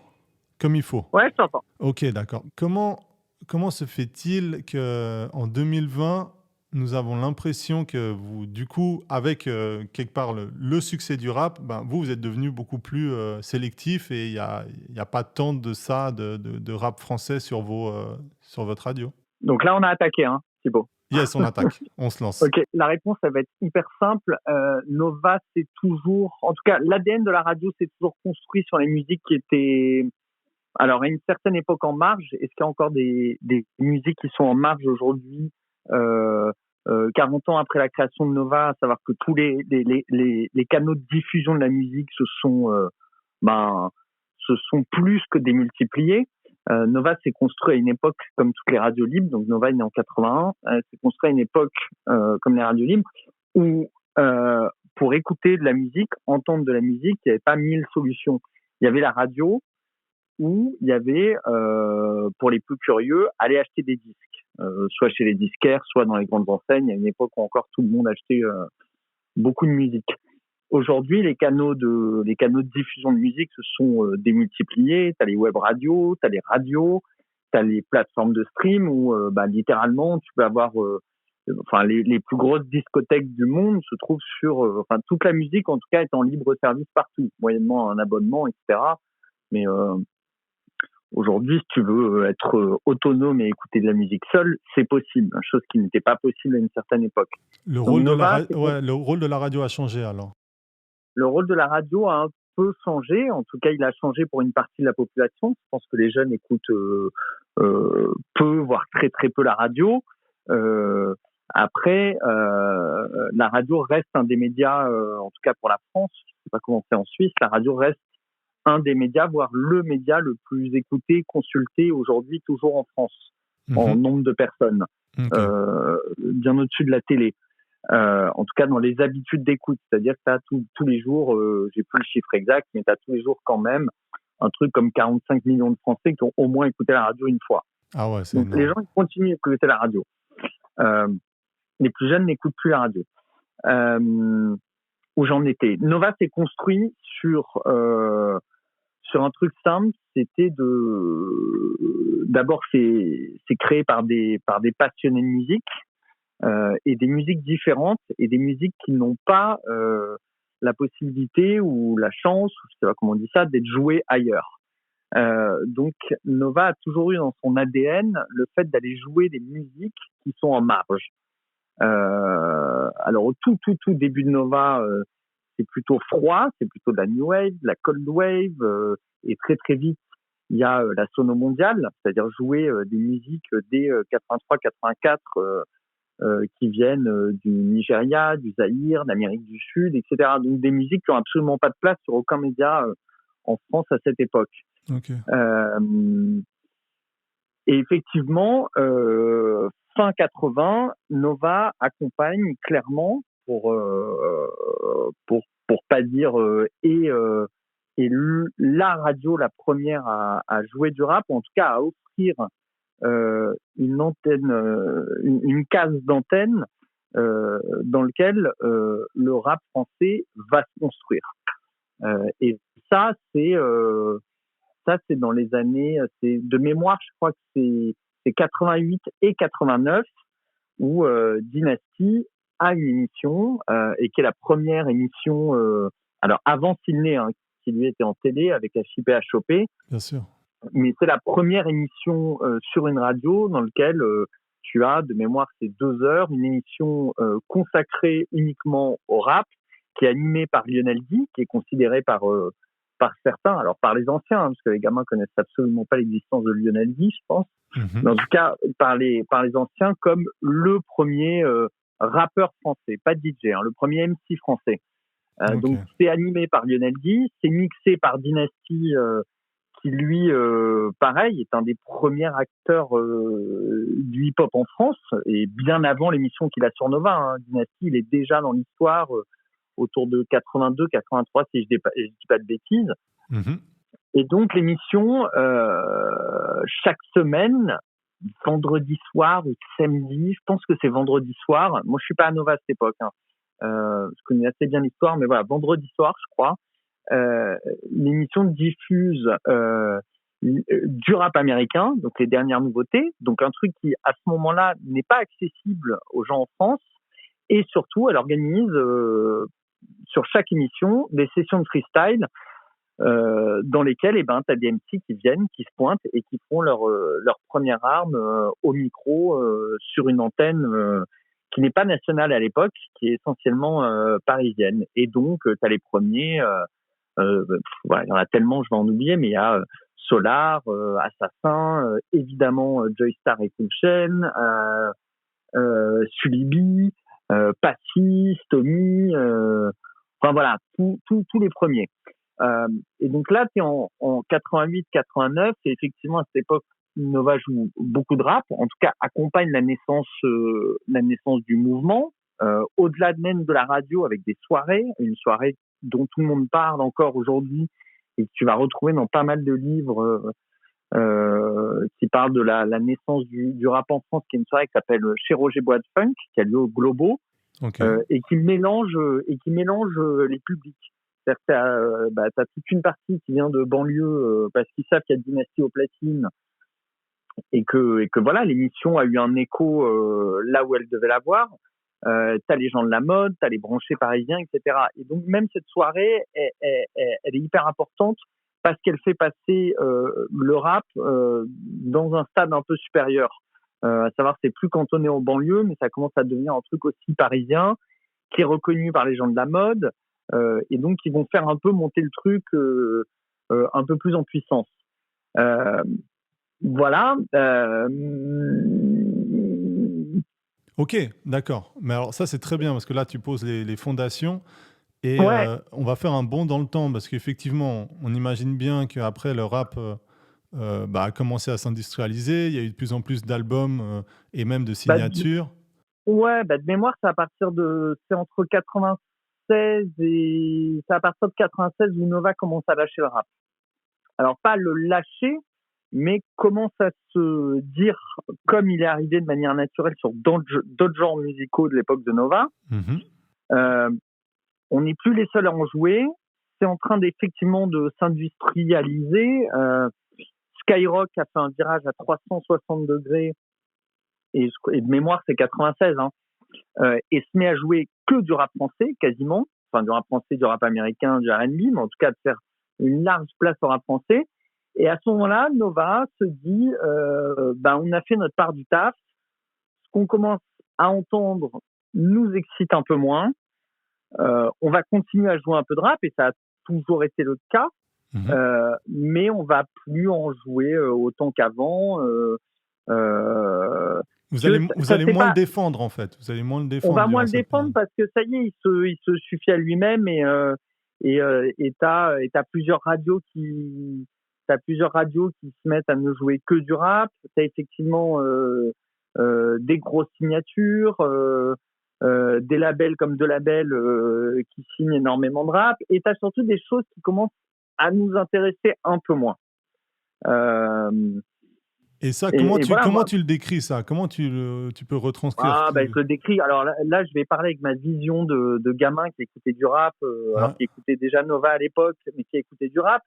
comme il faut ? Ouais, je t'entends. Ok, d'accord. Comment se fait-il qu'en 2020, nous avons l'impression que vous, du coup, avec quelque part le succès du rap, vous êtes devenu beaucoup plus sélectif et il n'y a pas tant de ça, de rap français sur votre radio. Donc là, on a attaqué, Thibaut. Yes, on attaque. On se lance. Ok, la réponse, ça va être hyper simple. Nova, c'est toujours... En tout cas, l'ADN de la radio, c'est toujours construit sur les musiques qui étaient... Alors, à une certaine époque en marge, est-ce qu'il y a encore des musiques qui sont en marge aujourd'hui 40 ans après la création de Nova, à savoir que tous les canaux de diffusion de la musique se sont plus que démultipliés. Nova s'est construit à une époque comme toutes les radios libres, donc Nova est né en 81, s'est construit à une époque comme les radios libres où pour écouter de la musique, entendre de la musique, il n'y avait pas 1000 solutions. Il y avait la radio où il y avait, pour les plus curieux, aller acheter des disques, soit chez les disquaires, soit dans les grandes enseignes, à une époque où encore tout le monde achetait beaucoup de musique. Aujourd'hui, les canaux de diffusion de musique se sont démultipliés. Tu as les web radios, tu as les radios, tu as les plateformes de stream où littéralement tu peux avoir les plus grosses discothèques du monde se trouvent sur toute la musique en tout cas est en libre service partout, moyennement un abonnement, etc. Mais aujourd'hui, si tu veux être autonome et écouter de la musique seul, c'est possible, chose qui n'était pas possible à une certaine époque. Le rôle de la radio a changé alors. Le rôle de la radio a un peu changé. En tout cas, il a changé pour une partie de la population. Je pense que les jeunes écoutent peu, voire très très peu la radio. Après, la radio reste un des médias, en tout cas pour la France, je ne sais pas comment c'est en Suisse, la radio reste un des médias, voire le média le plus écouté, consulté aujourd'hui, toujours en France, en nombre de personnes, bien au-dessus de la télé. En tout cas dans les habitudes d'écoute, c'est-à-dire que tu as tous les jours, j'ai plus le chiffre exact, mais tu as tous les jours quand même un truc comme 45 millions de Français qui ont au moins écouté la radio une fois. Ah ouais, c'est donc énorme. Les gens ils continuent d'écouter la radio. Les plus jeunes n'écoutent plus la radio. Où j'en étais. Nova s'est construit sur un truc simple, c'était d'abord c'est créé par des passionnés de musique. Et des musiques différentes et des musiques qui n'ont pas la possibilité ou la chance, ou je sais pas comment on dit ça, d'être jouées ailleurs. Donc Nova a toujours eu dans son ADN le fait d'aller jouer des musiques qui sont en marge. Alors au tout début de Nova, c'est plutôt froid, c'est plutôt de la new wave, de la cold wave, et très très vite il y a la sono mondiale, c'est-à-dire jouer des musiques dès 83-84 qui viennent du Nigeria, du Zaïre, d'Amérique du Sud, etc. Donc des musiques qui ont absolument pas de place sur aucun média en France à cette époque. Ok. Et effectivement, fin 80, Nova accompagne clairement pour pas dire la radio la première à jouer du rap, ou en tout cas à offrir une antenne, une case d'antenne dans lequel le rap français va se construire. Et ça c'est dans les années, c'est de mémoire, je crois que c'est 88 et 89 où Dynasty a une émission et qui est la première émission, alors avant Sydney, hein, qui lui était en télé avec HIP-HOP. Bien sûr. Mais c'est la première émission sur une radio dans laquelle tu as, de mémoire, c'est 2 heures, une émission consacrée uniquement au rap, qui est animée par Lionel D, qui est considéré par certains, alors par les anciens, hein, parce que les gamins connaissent absolument pas l'existence de Lionel D, je pense, mais en tout cas par les anciens comme le premier rappeur français, pas DJ, hein, le premier MC français. Okay. Donc c'est animé par Lionel D, c'est mixé par Dynasty, qui lui, pareil, est un des premiers acteurs du hip-hop en France, et bien avant l'émission qu'il a sur Nova. Hein. Dynasty, il est déjà dans l'histoire autour de 82, 83, si je dis pas de bêtises. Et donc l'émission, chaque semaine, vendredi soir ou samedi, je pense que c'est vendredi soir. Moi, je suis pas à Nova à cette époque. Hein. Je connais assez bien l'histoire, mais voilà, vendredi soir, je crois. L'émission diffuse du rap américain, donc les dernières nouveautés, donc un truc qui à ce moment-là n'est pas accessible aux gens en France, et surtout elle organise sur chaque émission des sessions de freestyle dans lesquelles tu as des MC qui viennent, qui se pointent et qui font leur première arme au micro sur une antenne qui n'est pas nationale à l'époque, qui est essentiellement parisienne. Et donc tu as les premiers voilà, il y en a tellement, je vais en oublier, mais il y a Solar, Assassin, évidemment Joystar et Cool Chain, Sulibi, Passy, Stomy, enfin voilà, tous les premiers. Et donc là, tu es en 88-89, et effectivement à cette époque, Nova joue beaucoup de rap, en tout cas accompagne la naissance du mouvement, au-delà même de la radio, avec des soirées, une soirée dont tout le monde parle encore aujourd'hui et que tu vas retrouver dans pas mal de livres qui parlent de la naissance du rap en France, qui est une soirée qui s'appelle Chez Roger Bois de Funk, qui a lieu au Globo, et qui mélange les publics. C'est-à-dire que t'as toute une partie qui vient de banlieue parce qu'ils savent qu'il y a Dynasty au platine et que voilà, l'émission a eu un écho là où elle devait l'avoir. T'as les gens de la mode, t'as les branchés parisiens, etc. Et donc même cette soirée, elle est hyper importante parce qu'elle fait passer le rap dans un stade un peu supérieur. À savoir, c'est plus cantonné en banlieue, mais ça commence à devenir un truc aussi parisien, qui est reconnu par les gens de la mode, et donc ils vont faire un peu monter le truc un peu plus en puissance. Voilà. Ok, d'accord. Mais alors ça, c'est très bien parce que là, tu poses les fondations et on va faire un bond dans le temps parce qu'effectivement, on imagine bien qu'après, le rap a commencé à s'industrialiser. Il y a eu de plus en plus d'albums et même de signatures. De mémoire, c'est entre 96 et... C'est à partir de 96 où Nova commence à lâcher le rap. Alors, pas le lâcher, mais commence à se dire, comme il est arrivé de manière naturelle sur d'autres genres musicaux de l'époque de Nova, on n'est plus les seuls à en jouer, c'est en train effectivement de s'industrialiser. Skyrock a fait un virage à 360 degrés, et de mémoire c'est 96, et se met à jouer que du rap français, quasiment, enfin du rap français, du rap américain, du R&B, mais en tout cas de faire une large place au rap français. Et à ce moment-là, Nova se dit, on a fait notre part du taf. Ce qu'on commence à entendre nous excite un peu moins. On va continuer à jouer un peu de rap, et ça a toujours été le cas. Mais on va plus en jouer autant qu'avant. Vous allez moins le défendre, en fait. Vous allez moins le défendre. On va moins le défendre parce que ça y est, il se suffit à lui-même et t'as plusieurs radios qui se mettent à ne jouer que du rap. T'as effectivement des grosses signatures, des labels comme De Label qui signent énormément de rap, et t'as surtout des choses qui commencent à nous intéresser un peu moins. Et ça, comment tu le décris, ça? Comment tu peux retranscrire? Je le décris. Alors là, je vais parler avec ma vision de gamin qui écoutait du rap, alors qui écoutait déjà Nova à l'époque, mais qui écoutait du rap.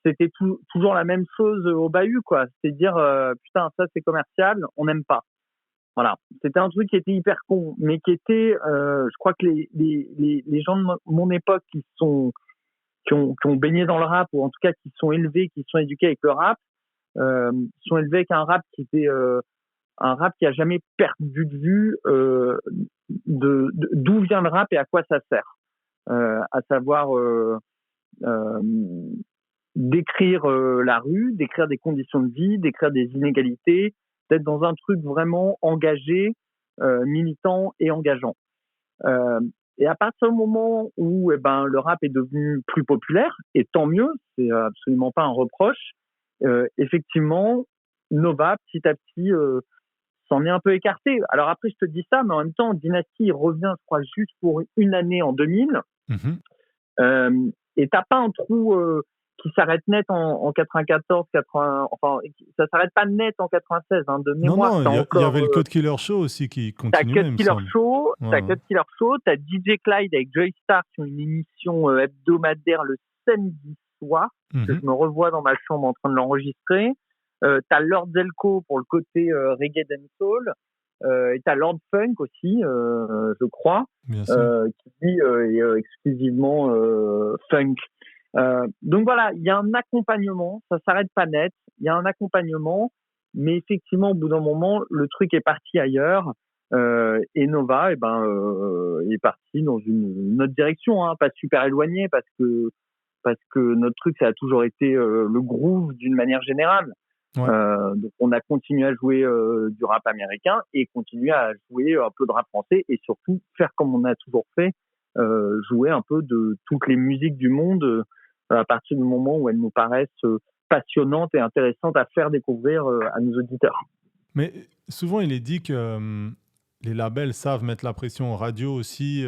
C'était toujours la même chose au bahut, quoi. C'est dire, putain, ça c'est commercial, on n'aime pas. Voilà. C'était un truc qui était hyper con, mais qui était, je crois que les gens de mon époque qui ont baigné dans le rap, ou en tout cas qui sont élevés, qui sont éduqués avec le rap, sont élevés avec un rap qui était un rap qui a jamais perdu de vue d'où vient le rap et à quoi ça sert, à savoir décrire la rue, décrire des conditions de vie, décrire des inégalités, d'être dans un truc vraiment engagé, militant et engageant. Et à partir du moment où le rap est devenu plus populaire, et tant mieux, c'est absolument pas un reproche, effectivement, Nova, petit à petit, s'en est un peu écarté. Alors après, je te dis ça, mais en même temps, Dynasty, il revient, je crois, juste pour une année en 2000. Et t'as pas un trou qui s'arrête net en 94, 80, enfin, ça s'arrête pas net en 96, hein, de mémoire. Non, il y avait le Code Killer Show aussi qui continuait, T'as Code Killer Show, t'as DJ Clyde avec Joy Star qui ont une émission hebdomadaire le samedi soir, que je me revois dans ma chambre en train de l'enregistrer. T'as Lord Zelko pour le côté reggae dancehall, et t'as Lord Funk aussi, je crois, qui dit exclusivement funk. Donc voilà, il y a un accompagnement, ça s'arrête pas net, il y a un accompagnement, mais effectivement au bout d'un moment le truc est parti ailleurs, et Nova est parti dans une autre direction, hein, pas super éloignée, parce que notre truc ça a toujours été le groove d'une manière générale. Donc on a continué à jouer du rap américain et continuer à jouer un peu de rap français, et surtout faire comme on a toujours fait, jouer un peu de toutes les musiques du monde, à partir du moment où elles nous paraissent passionnantes et intéressantes à faire découvrir à nos auditeurs. Mais souvent il est dit que les labels savent mettre la pression aux radios aussi,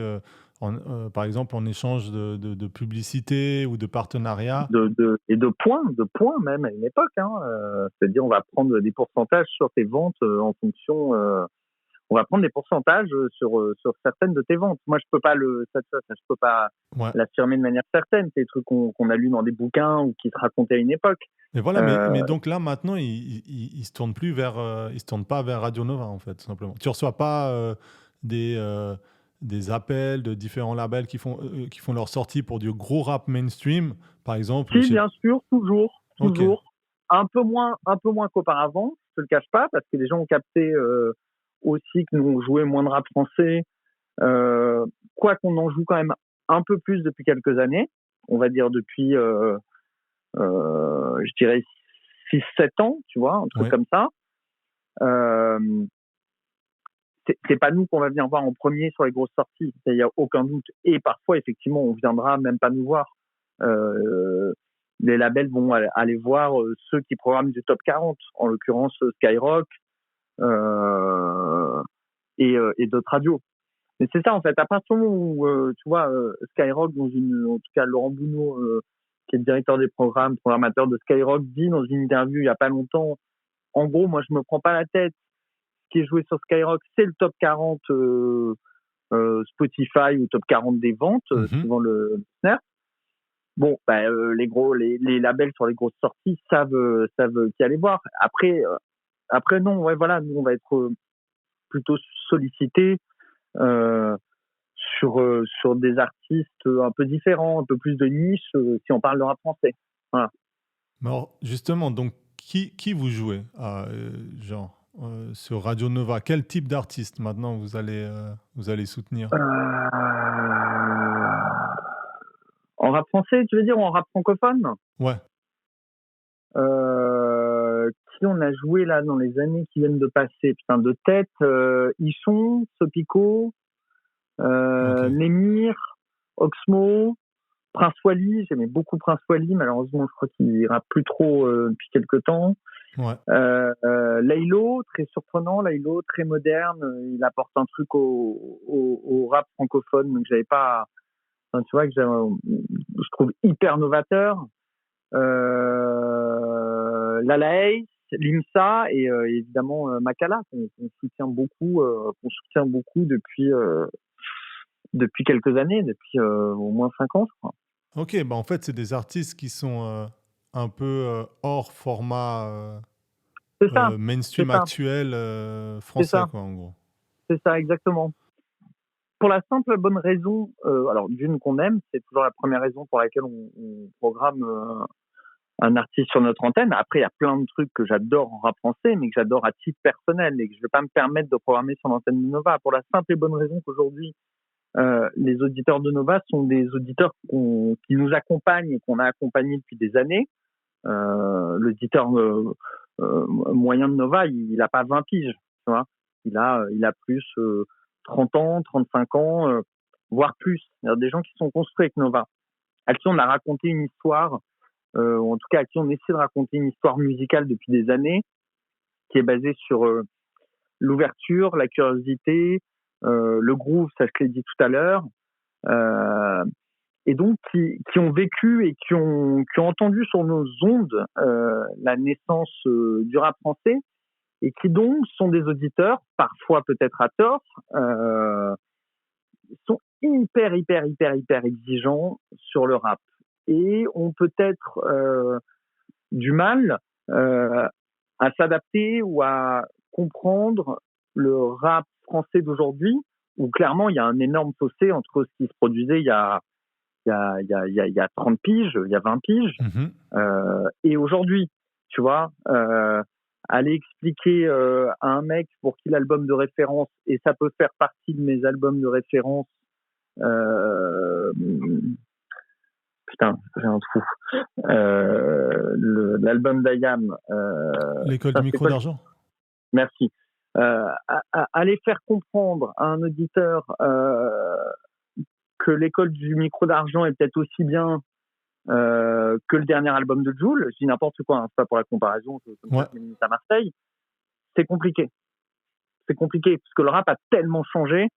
par exemple en échange de publicité ou de partenariat. Et de points même à une époque. Hein. C'est-à-dire on va prendre des pourcentages sur tes ventes en fonction... on va prendre des pourcentages sur certaines de tes ventes. Moi, je peux pas je peux pas l'affirmer de manière certaine. C'est des trucs qu'on a lus dans des bouquins ou qui se racontaient à une époque. Mais voilà, mais donc là maintenant, il se tourne plus il se tourne pas vers Radio Nova en fait, tout simplement. Tu reçois pas des appels de différents labels qui font leur sortie pour du gros rap mainstream, par exemple. Si, bien sûr, toujours. Okay. Un peu moins qu'auparavant. Je te le cache pas, parce que les gens ont capté aussi que nous on jouait moins de rap français, quoi qu'on en joue quand même un peu plus depuis quelques années, on va dire depuis je dirais 6-7 ans, tu vois, un truc comme ça. C'est pas nous qu'on va venir voir en premier sur les grosses sorties, il n'y a aucun doute, et parfois effectivement on viendra même pas nous voir. Les labels vont aller voir ceux qui programment du top 40, en l'occurrence Skyrock, et d'autres radios. Mais c'est ça en fait, à partir du moment où tu vois Skyrock, en tout cas Laurent Bounot, qui est le directeur des programmateur de Skyrock, dit dans une interview il y a pas longtemps, en gros moi je me prends pas la tête, ce qui est joué sur Skyrock c'est le top 40 Spotify, ou top 40 des ventes, suivant le snare. Bon, les labels sur les grosses sorties savent qui aller voir. Après non, voilà, nous on va être plutôt sollicités sur des artistes un peu différents, un peu plus de niche, si on parle de rap français. Voilà. Alors justement, donc qui vous jouez, sur Radio Nova? Quel type d'artiste maintenant vous allez soutenir? En rap français, tu veux dire, ou en rap francophone? Ouais. qui on a joué là dans les années qui viennent de passer? Putain, de tête, Ichon, Sopico, Némir, Oxmo, Prince Wally. J'aimais beaucoup Prince Wally. Malheureusement, je crois qu'il ira plus trop depuis quelques temps. Ouais. Laylo, très surprenant. Laylo, très moderne. Il apporte un truc au rap francophone que j'avais pas. Enfin, tu vois, que je trouve hyper novateur. Lala Ace, Limsa et évidemment Makala qu'on soutient beaucoup depuis quelques années, depuis au moins 5 ans, je crois. Ok, bah en fait, c'est des artistes qui sont un peu hors format mainstream actuel français, quoi, en gros. C'est ça, exactement. Pour la simple bonne raison, alors d'une qu'on aime, c'est toujours la première raison pour laquelle on programme un artiste sur notre antenne. Après, il y a plein de trucs que j'adore en rap français, mais que j'adore à titre personnel et que je ne vais pas me permettre de programmer sur l'antenne de Nova. Pour la simple et bonne raison qu'aujourd'hui, les auditeurs de Nova sont des auditeurs qui nous accompagnent et qu'on a accompagnés depuis des années. L'auditeur moyen de Nova, il n'a pas 20 piges, tu vois. Il a plus 30 ans, 35 ans, voire plus. Il y a des gens qui sont construits avec Nova, à qui on a raconté une histoire, ou en tout cas à qui on essaie de raconter une histoire musicale depuis des années, qui est basée sur l'ouverture, la curiosité, le groove, ça je l'ai dit tout à l'heure, et donc qui ont vécu et qui ont entendu sur nos ondes la naissance du rap français, et qui donc sont des auditeurs, parfois peut-être à tort, sont hyper exigeants sur le rap et ont peut-être du mal à s'adapter ou à comprendre le rap français d'aujourd'hui, où clairement il y a un énorme fossé entre ce qui se produisait il y a 30 piges, il y a 20 piges, et aujourd'hui, tu vois, aller expliquer à un mec pour qui l'album de référence, et ça peut faire partie de mes albums de référence, putain, j'ai un trou, l'album d'Ayam, L'école du micro d'argent. Merci. Aller faire comprendre à un auditeur que l'école du micro d'argent est peut-être aussi bien que le dernier album de Jul, je dis n'importe quoi, hein, c'est pas pour la comparaison, à Marseille, c'est compliqué. C'est compliqué parce que le rap a tellement changé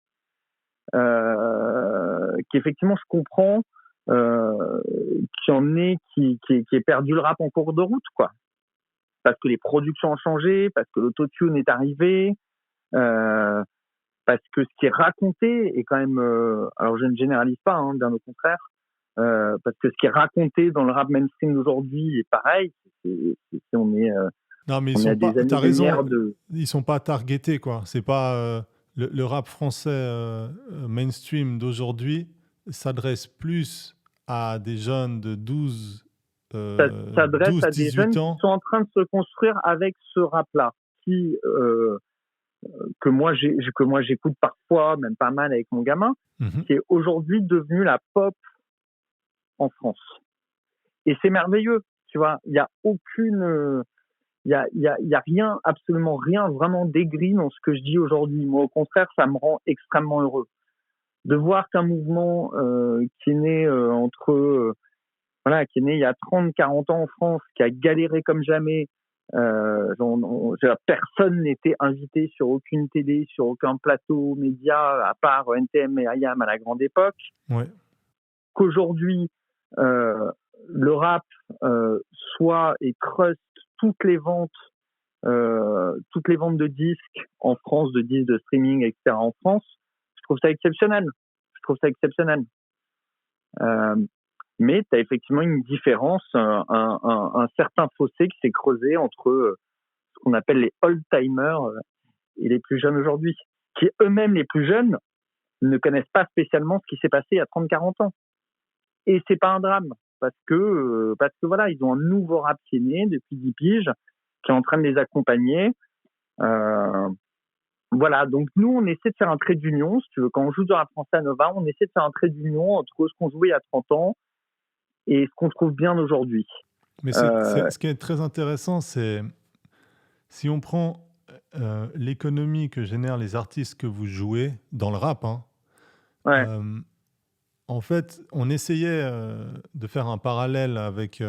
qu'effectivement je comprends qui ait perdu le rap en cours de route, quoi. Parce que les productions ont changé, parce que l'autotune est arrivé, parce que ce qui est raconté est quand même, alors je ne généralise pas, hein, bien au contraire, parce que ce qui est raconté dans le rap mainstream d'aujourd'hui est pareil. On est non, mais t'as raison, ils sont pas targetés, quoi. C'est pas le rap français mainstream d'aujourd'hui s'adresse plus à des jeunes de 12 s'adresse à des jeunes ans qui sont en train de se construire avec ce rap-là, que moi j'écoute parfois, même pas mal avec mon gamin, qui est aujourd'hui devenu la pop en France. Et c'est merveilleux, tu vois. Il y a aucune, il y a rien, absolument rien vraiment d'aigri dans ce que je dis aujourd'hui. Moi, au contraire, ça me rend extrêmement heureux de voir qu'un mouvement qui est né qui est né il y a 30-40 ans en France, qui a galéré comme jamais. Personne n'était invité sur aucune télé, sur aucun plateau média, à part NTM et IAM à la grande époque. Ouais. Qu'aujourd'hui, le rap soit et cruste toutes les ventes de disques en France, de disques de streaming, etc. en France, je trouve ça exceptionnel. Mais tu as effectivement une différence, un certain fossé qui s'est creusé entre ce qu'on appelle les old-timers et les plus jeunes aujourd'hui, qui eux-mêmes, les plus jeunes, ne connaissent pas spécialement ce qui s'est passé il y a 30-40 ans. Et c'est pas un drame, parce que voilà, ils ont un nouveau rap qui est né depuis 10 piges, qui est en train de les accompagner. Voilà, donc nous, on essaie de faire un trait d'union, si tu veux, quand on joue du rap français à Nova, on essaie de faire un trait d'union entre ce qu'on jouait il y a 30 ans et ce qu'on trouve bien aujourd'hui. Mais ce qui est très intéressant, c'est si on prend l'économie que génèrent les artistes que vous jouez dans le rap, hein, Ouais. En fait, on essayait de faire un parallèle avec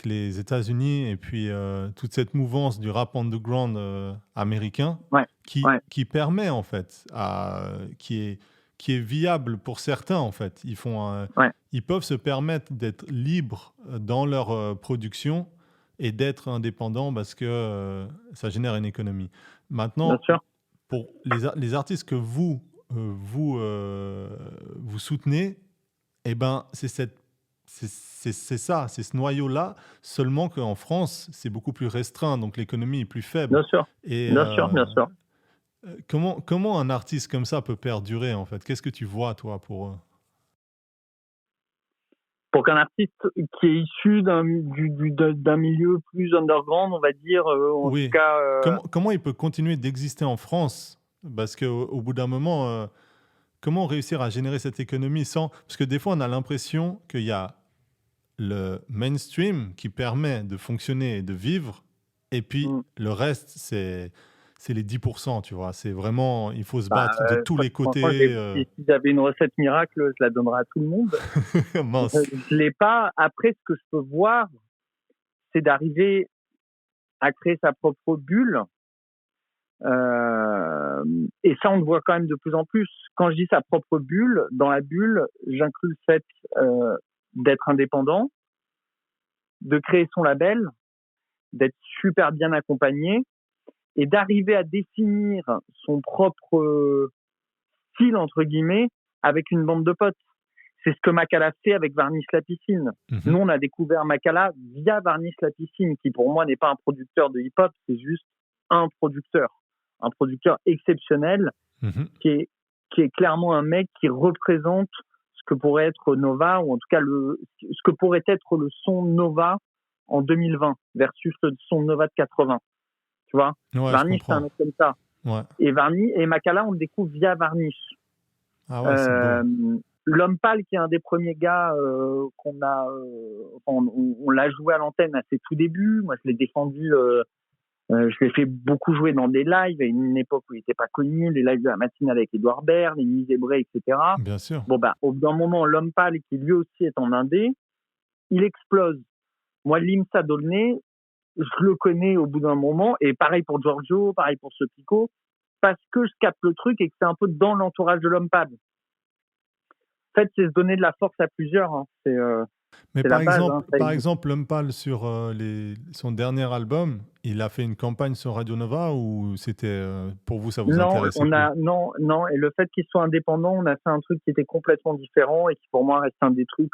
les États-Unis et puis toute cette mouvance du rap underground américain qui permet en fait, qui est viable pour certains en fait. Ils peuvent se permettre d'être libres dans leur production et d'être indépendants parce que ça génère une économie. Maintenant, pour les artistes que vous soutenez, eh ben, c'est ce noyau-là, seulement qu'en France, c'est beaucoup plus restreint, donc l'économie est plus faible. Bien sûr, et, bien sûr. Comment un artiste comme ça peut perdurer, en fait? Qu'est-ce que tu vois, toi, pour qu'un artiste qui est issu d'un milieu plus underground, on va dire, en tout cas... Comment il peut continuer d'exister en France? Parce qu'au bout d'un moment, comment réussir à générer cette économie sans... Parce que des fois, on a l'impression qu'il y a le mainstream qui permet de fonctionner et de vivre, et puis le reste, c'est les 10%, tu vois. C'est vraiment... Il faut se battre de tous les côtés. Si j'avais une recette miracle, je la donnerais à tout le monde. Mince. Je l'ai pas. Après, ce que je peux voir, c'est d'arriver à créer sa propre bulle. Et ça, on le voit quand même de plus en plus. Quand je dis sa propre bulle, dans la bulle, j'inclus le fait d'être indépendant, de créer son label, d'être super bien accompagné et d'arriver à définir son propre style, entre guillemets, avec une bande de potes. C'est ce que Makala fait avec Varnish la Piscine. Nous, on a découvert Makala via Varnish la Piscine, qui pour moi n'est pas un producteur de hip-hop, c'est juste un producteur exceptionnel, qui est clairement un mec qui représente ce que pourrait être Nova, ou en tout cas ce que pourrait être le son Nova en 2020 versus le son Nova de 80. Tu vois, Varnish, c'est un mec comme ça. Ouais. Et Makala, on le découvre via Varnish. Ah ouais, c'est beau. L'Homme Pâle, qui est un des premiers gars qu'on a, on l'a joué à l'antenne à ses tout débuts. Moi, je l'ai défendu. Je l'ai fait beaucoup jouer dans des lives à une époque où il n'était pas connu, les lives de la matinale avec Edouard Baird, les Nuits Zébrées, etc. Bien sûr. Bon, au bout d'un moment, l'Homme Pâle, qui lui aussi est en indé, il explose. Moi, Limsa Dolné, je le connais au bout d'un moment, et pareil pour Giorgio, pareil pour ce Pico, parce que je capte le truc et que c'est un peu dans l'entourage de l'Homme Pâle. En fait, c'est se donner de la force à plusieurs. Hein. Mais par exemple, l'Homme Pâle, sur son dernier album, il a fait une campagne sur Radio Nova, ou c'était pour vous, ça vous intéressait? Non. Et le fait qu'il soit indépendant, on a fait un truc qui était complètement différent et qui pour moi reste un des trucs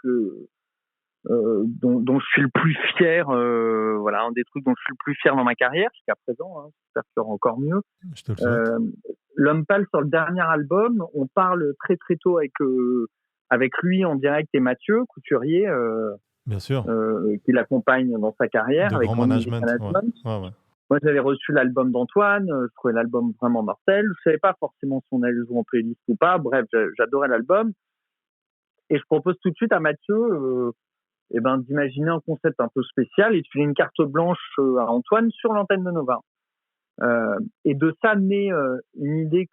dont je suis le plus fier. Voilà, un des trucs dont je suis le plus fier dans ma carrière jusqu'à présent. Hein. J'espère qu'il y aura encore mieux. Je te le souhaite. L'Homme Pâle, sur le dernier album, on parle très très tôt avec lui en direct, et Mathieu Couturier, bien sûr, qui l'accompagne dans sa carrière, de avec grand management. Ouais. Moi, j'avais reçu l'album d'Antoine, je trouvais l'album vraiment mortel. Je savais pas forcément si on allait le jouer en playlist ou pas. Bref, j'adorais l'album. Et je propose tout de suite à Mathieu d'imaginer un concept un peu spécial et de filer une carte blanche à Antoine sur l'antenne de Nova. Et de ça naît une idée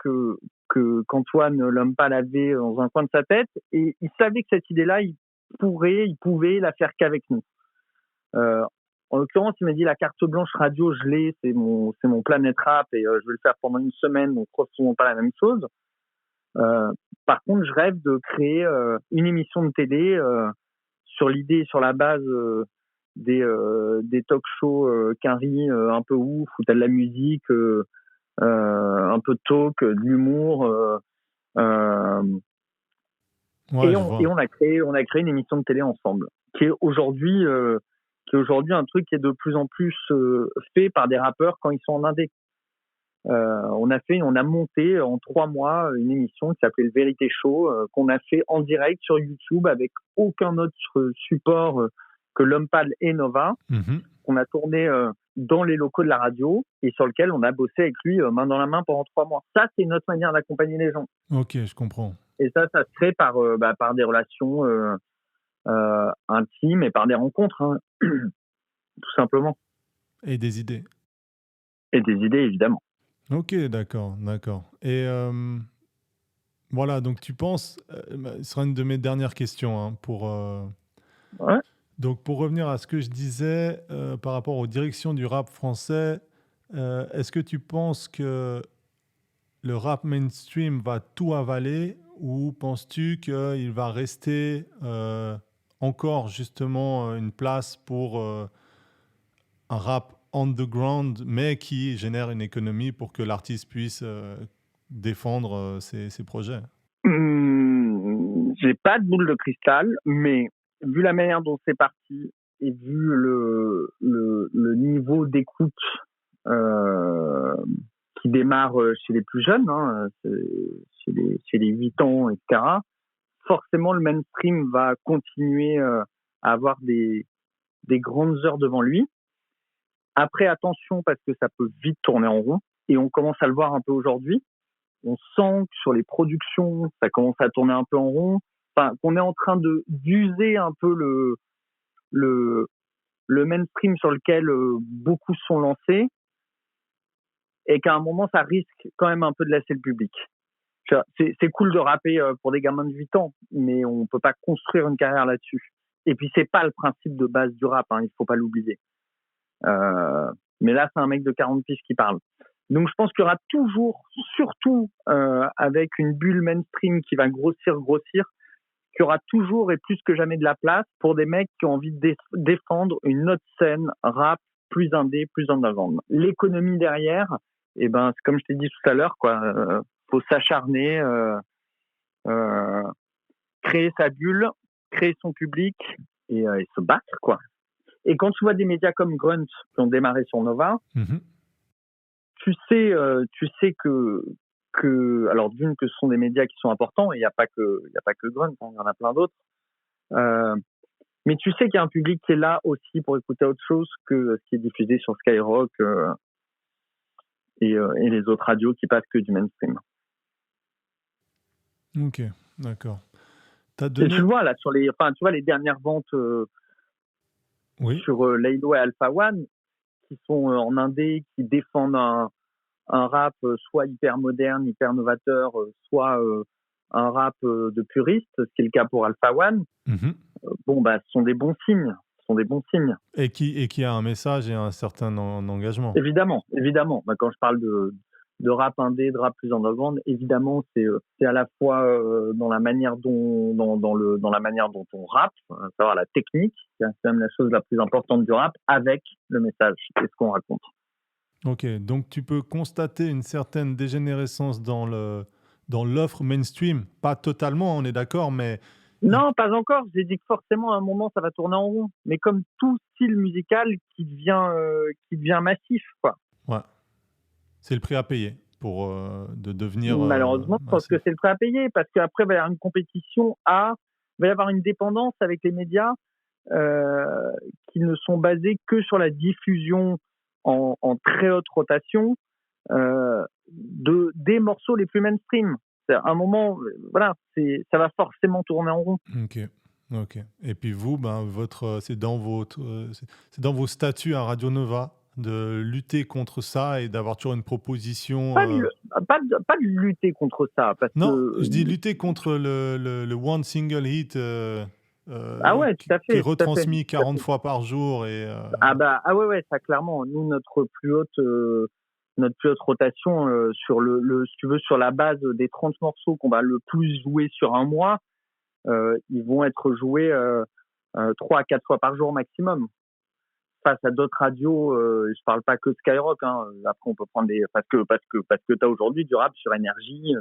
qu'Antoine, l'Homme Pâle, avait dans un coin de sa tête, et il savait que cette idée-là, il pouvait la faire qu'avec nous. En l'occurrence, il m'a dit la carte blanche radio, je l'ai, c'est mon Planète Rap, et je vais le faire pendant une semaine, donc probablement pas la même chose. Par contre, je rêve de créer une émission de télé sur l'idée, sur la base des talk shows Quinry un peu ouf, où t'as de la musique, un peu de talk, de l'humour. Et on a créé une émission de télé ensemble, qui est aujourd'hui un truc qui est de plus en plus fait par des rappeurs quand ils sont en indé. On a monté en 3 mois une émission qui s'appelait le Vérité Show, qu'on a fait en direct sur YouTube avec aucun autre support que l'Homme Pâle et Nova, qu'on a tourné dans les locaux de la radio et sur lequel on a bossé avec lui main dans la main pendant 3 mois. Ça, c'est notre manière d'accompagner les gens. Ok, je comprends. Et ça se crée par des relations intimes et par des rencontres, hein. Tout simplement. Et des idées. Et des idées, évidemment. Ok, d'accord. Et voilà, donc tu penses, ce sera une de mes dernières questions hein, Ouais. Donc pour revenir à ce que je disais par rapport aux directions du rap français, est-ce que tu penses que le rap mainstream va tout avaler ou penses-tu qu'il va rester encore justement une place pour un rap underground mais qui génère une économie pour que l'artiste puisse défendre ses projets? J'ai pas de boule de cristal, mais vu la manière dont c'est parti et vu le niveau d'écoute qui démarre chez les plus jeunes, hein, chez les 8 ans, etc., forcément le mainstream va continuer à avoir des grandes heures devant lui. Après, attention, parce que ça peut vite tourner en rond, et on commence à le voir un peu aujourd'hui. On sent que sur les productions, ça commence à tourner un peu en rond. Enfin, qu'on est en train d'user un peu le mainstream sur lequel beaucoup sont lancés, et qu'à un moment, ça risque quand même un peu de lasser le public. C'est cool de rapper pour des gamins de 8 ans, mais on peut pas construire une carrière là-dessus. Et puis, c'est pas le principe de base du rap, hein, il faut pas l'oublier. Mais là, c'est un mec de 40 piges qui parle. Donc, je pense qu'il y aura toujours, surtout avec une bulle mainstream qui va grossir, qu'il y aura toujours et plus que jamais de la place pour des mecs qui ont envie de défendre une autre scène rap plus indé, plus underground. L'économie derrière, eh ben, comme je t'ai dit tout à l'heure, quoi, faut s'acharner, créer sa bulle, créer son public et se battre, quoi. Et quand tu vois des médias comme Grunt qui ont démarré sur Nova, tu sais que alors d'une que ce sont des médias qui sont importants et il n'y a pas que Grunt, hein, il y en a plein d'autres. Mais tu sais qu'il y a un public qui est là aussi pour écouter autre chose que ce qui est diffusé sur Skyrock et les autres radios qui passent que du mainstream. Ok, d'accord. Et tu le vois là tu vois les dernières ventes sur Laylo et Alpha One qui sont en indé, qui défendent un rap soit hyper moderne, hyper novateur, soit un rap de puriste, ce qui est le cas pour Alpha One. Ce sont des bons signes. Et qui a un message et un certain engagement. Évidemment. Quand je parle de rap indé, de rap plus underground, évidemment, c'est à la fois dans la manière dont on rappe, savoir la technique, c'est quand même la chose la plus importante du rap, avec le message et ce qu'on raconte. Ok, donc tu peux constater une certaine dégénérescence dans l'offre mainstream, pas totalement, on est d'accord, mais... Non, pas encore. J'ai dit que forcément, à un moment, ça va tourner en rond. Mais comme tout style musical qui devient massif, quoi. Ouais. C'est le prix à payer pour de devenir... Malheureusement, je pense que c'est le prix à payer, parce qu'après, il va y avoir une compétition il va y avoir une dépendance avec les médias qui ne sont basés que sur la diffusion en très haute rotation des morceaux les plus mainstream. À un moment, voilà, ça va forcément tourner en rond. Ok. Et puis vous, c'est dans vos statuts à Radio Nova de lutter contre ça et d'avoir toujours une proposition. Pas de lutter contre ça, parce je dis lutter contre le one single hit. Ouais, tout à fait, qui est retransmis 40 fois par jour et. Ouais, ça clairement. Nous, notre plus haute rotation si tu veux, sur la base des 30 morceaux qu'on va le plus jouer sur un mois, ils vont être joués 3 à 4 fois par jour maximum. Face à d'autres radios, je parle pas que de Skyrock, hein. Après on peut prendre parce que t'as aujourd'hui du rap sur Énergie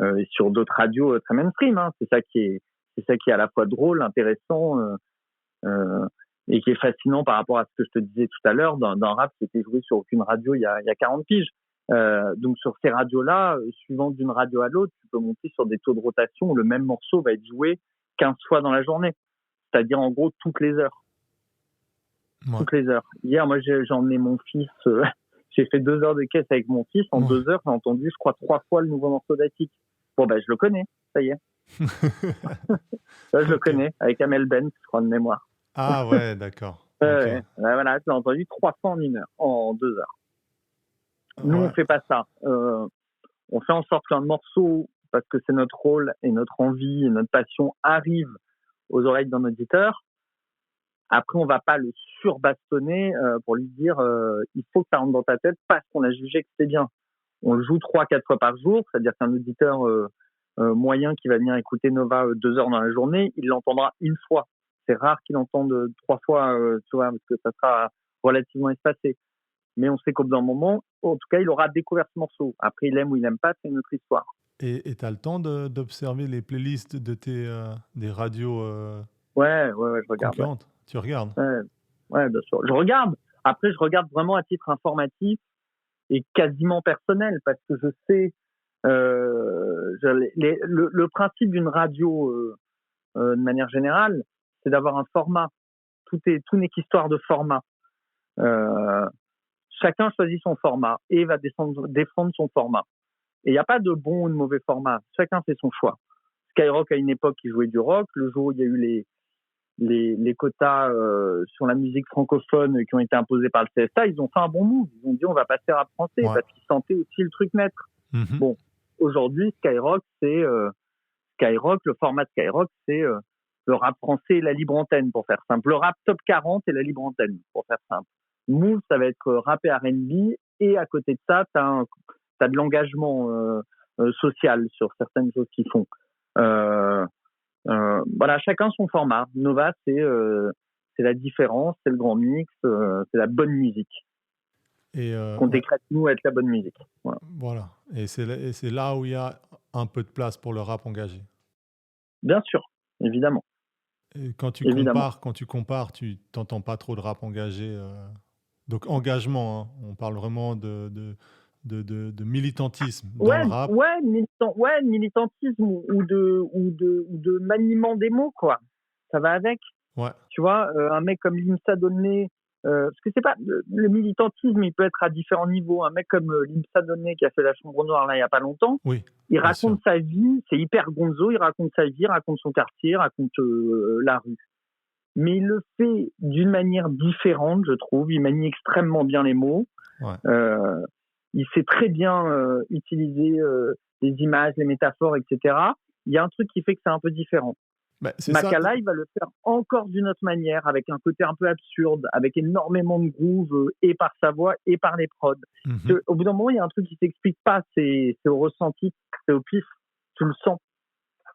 et sur d'autres radios très mainstream, hein. C'est ça qui est à la fois drôle, intéressant et qui est fascinant par rapport à ce que je te disais tout à l'heure d'un rap qui était joué sur aucune radio il y a 40 piges. Donc sur ces radios-là, suivant d'une radio à l'autre, tu peux monter sur des taux de rotation où le même morceau va être joué 15 fois dans la journée. C'est-à-dire en gros toutes les heures. Ouais. Toutes les heures. Hier, moi j'ai emmené mon fils, j'ai fait 2 heures de caisse avec mon fils. En 2 heures, j'ai entendu, je crois, 3 fois le nouveau morceau d'Attic. Bon, je le connais, ça y est. Là, je le connais, avec Amel Ben, je crois, de mémoire. Ah ouais, d'accord. Voilà, tu l'as entendu 300 en 1 heure, en 2 heures. Nous, on fait pas ça. On fait en sorte qu'un morceau, parce que c'est notre rôle et notre envie et notre passion, arrive aux oreilles d'un auditeur. Après, on va pas le surbastonner pour lui dire il faut que ça rentre dans ta tête parce qu'on a jugé que c'était bien. On le joue 3-4 fois par jour, c'est-à-dire qu'un auditeur moyen qui va venir écouter Nova 2 heures dans la journée, il l'entendra une fois. C'est rare qu'il entende 3 fois, tu vois, parce que ça sera relativement espacé. Mais on sait qu'au bout d'un moment, en tout cas, il aura découvert ce morceau. Après, il aime ou il n'aime pas, c'est une autre histoire. Et tu as le temps d'observer les playlists de des radios Ouais, je regarde. concurrentes. Ouais. Tu regardes? Ouais, bien sûr. Je regarde. Après, je regarde vraiment à titre informatif et quasiment personnel parce que je sais le principe d'une radio de manière générale, c'est d'avoir un format. Tout n'est qu'histoire de format. Chacun choisit son format et va défendre son format. Et il n'y a pas de bon ou de mauvais format. Chacun fait son choix. Skyrock, à une époque, il jouait du rock. Le jour où il y a eu les quotas sur la musique francophone qui ont été imposés par le CSA, ils ont fait un bon move. Ils ont dit on va passer rap français parce qu'ils sentaient aussi le truc naître. Mm-hmm. Bon, aujourd'hui, Skyrock, le format Skyrock, c'est le rap français et la libre antenne, pour faire simple. Le rap top 40 et la libre antenne, pour faire simple. Move, ça va être rap et R&B, et à côté de ça, t'as de l'engagement social sur certaines choses qu'ils font. Voilà, chacun son format. Nova, c'est la différence, c'est le grand mix, c'est la bonne musique. Qu'on décrète, nous, être la bonne musique. Voilà. Et c'est là où il y a un peu de place pour le rap engagé. Bien sûr, évidemment. Et quand tu compares, tu n'entends pas trop de rap engagé. Donc, engagement, hein. On parle vraiment de militantisme dans le rap. Militantisme ou de maniement des mots, quoi. Ça va avec. Ouais. Tu vois, un mec comme Limsa Donné, parce que c'est pas le militantisme, il peut être à différents niveaux. Un mec comme Limsa Donné qui a fait La Chambre Noire là il y a pas longtemps, il raconte sa vie, c'est hyper gonzo, il raconte sa vie, il raconte son quartier, il raconte la rue. Mais il le fait d'une manière différente, je trouve. Il manie extrêmement bien les mots. Ouais. Il sait très bien utiliser les images, les métaphores, etc. Il y a un truc qui fait que c'est un peu différent. Makala, il va le faire encore d'une autre manière, avec un côté un peu absurde, avec énormément de groove, et par sa voix, et par les prods. Mm-hmm. Au bout d'un moment, il y a un truc qui s'explique pas, c'est au ressenti, c'est au pif, tu le sens,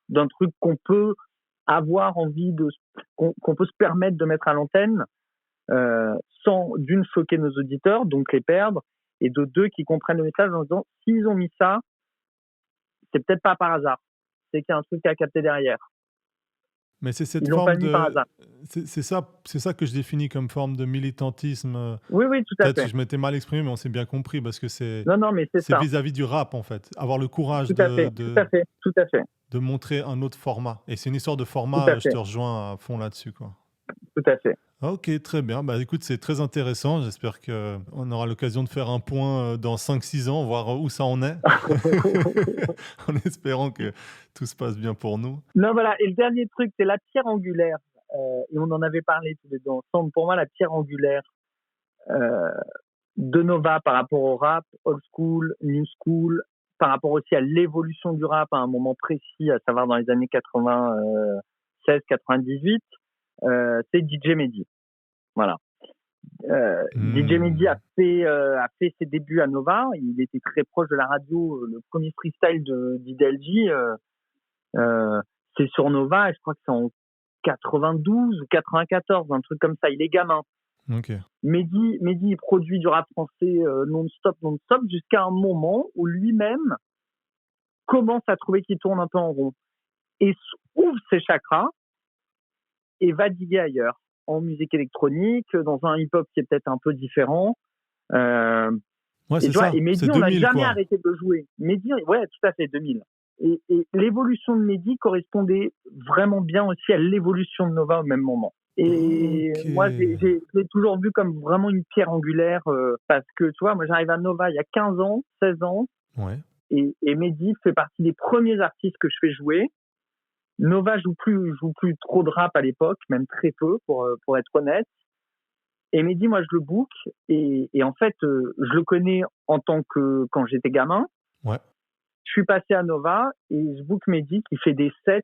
d'un truc qu'on peut avoir envie qu'on peut se permettre de mettre à l'antenne, sans d'une choquer nos auditeurs, donc les perdre, et de deux qui comprennent le message en disant s'ils ont mis ça, c'est peut-être pas par hasard, c'est qu'il y a un truc à capter derrière. Mais c'est cette Ils l'ont forme pas mis par hasard. C'est ça que je définis comme forme de militantisme. Oui, tout à fait. Peut-être que je m'étais mal exprimé, mais on s'est bien compris parce que c'est ça. Vis-à-vis du rap en fait. Avoir le courage tout à fait. de montrer un autre format. Et c'est une histoire de format. Je te rejoins à fond là-dessus, quoi. Tout à fait. Ok, très bien. Bah, écoute, c'est très intéressant. J'espère qu'on aura l'occasion de faire un point dans 5-6 ans, voir où ça en est. En espérant que tout se passe bien pour nous. Non, voilà. Et le dernier truc, c'est la pierre angulaire. Et on en avait parlé tous les deux ensemble. Pour moi, la pierre angulaire de Nova par rapport au rap, old school, new school, par rapport aussi à l'évolution du rap à un moment précis, à savoir dans les années 96-98, c'est DJ Mehdi. Voilà. DJ Mehdi a fait ses débuts à Nova. Il était très proche de la radio. Le premier freestyle d'IDLJ, c'est sur Nova, et je crois que c'est en 92 ou 94, un truc comme ça. Il est gamin. Okay. Mehdi, il produit du rap français non-stop, jusqu'à un moment où lui-même commence à trouver qu'il tourne un peu en rond et ouvre ses chakras et va diguer ailleurs, en musique électronique, dans un hip-hop qui est peut-être un peu différent. Ouais, c'est ça. Et Mehdi, on n'a jamais arrêté de jouer. Mehdi, ouais, tout à fait, 2000. Et l'évolution de Mehdi correspondait vraiment bien aussi à l'évolution de Nova au même moment. Et moi, je l'ai toujours vu comme vraiment une pierre angulaire parce que, tu vois, moi, j'arrive à Nova il y a 15 ans, 16 ans. Ouais. Et Mehdi fait partie des premiers artistes que je fais jouer. Nova joue plus trop de rap à l'époque, même très peu, pour être honnête. Et Mehdi, moi, je le book. Et en fait, je le connais quand j'étais gamin. Ouais. Je suis passé à Nova et je book Mehdi qui fait des sets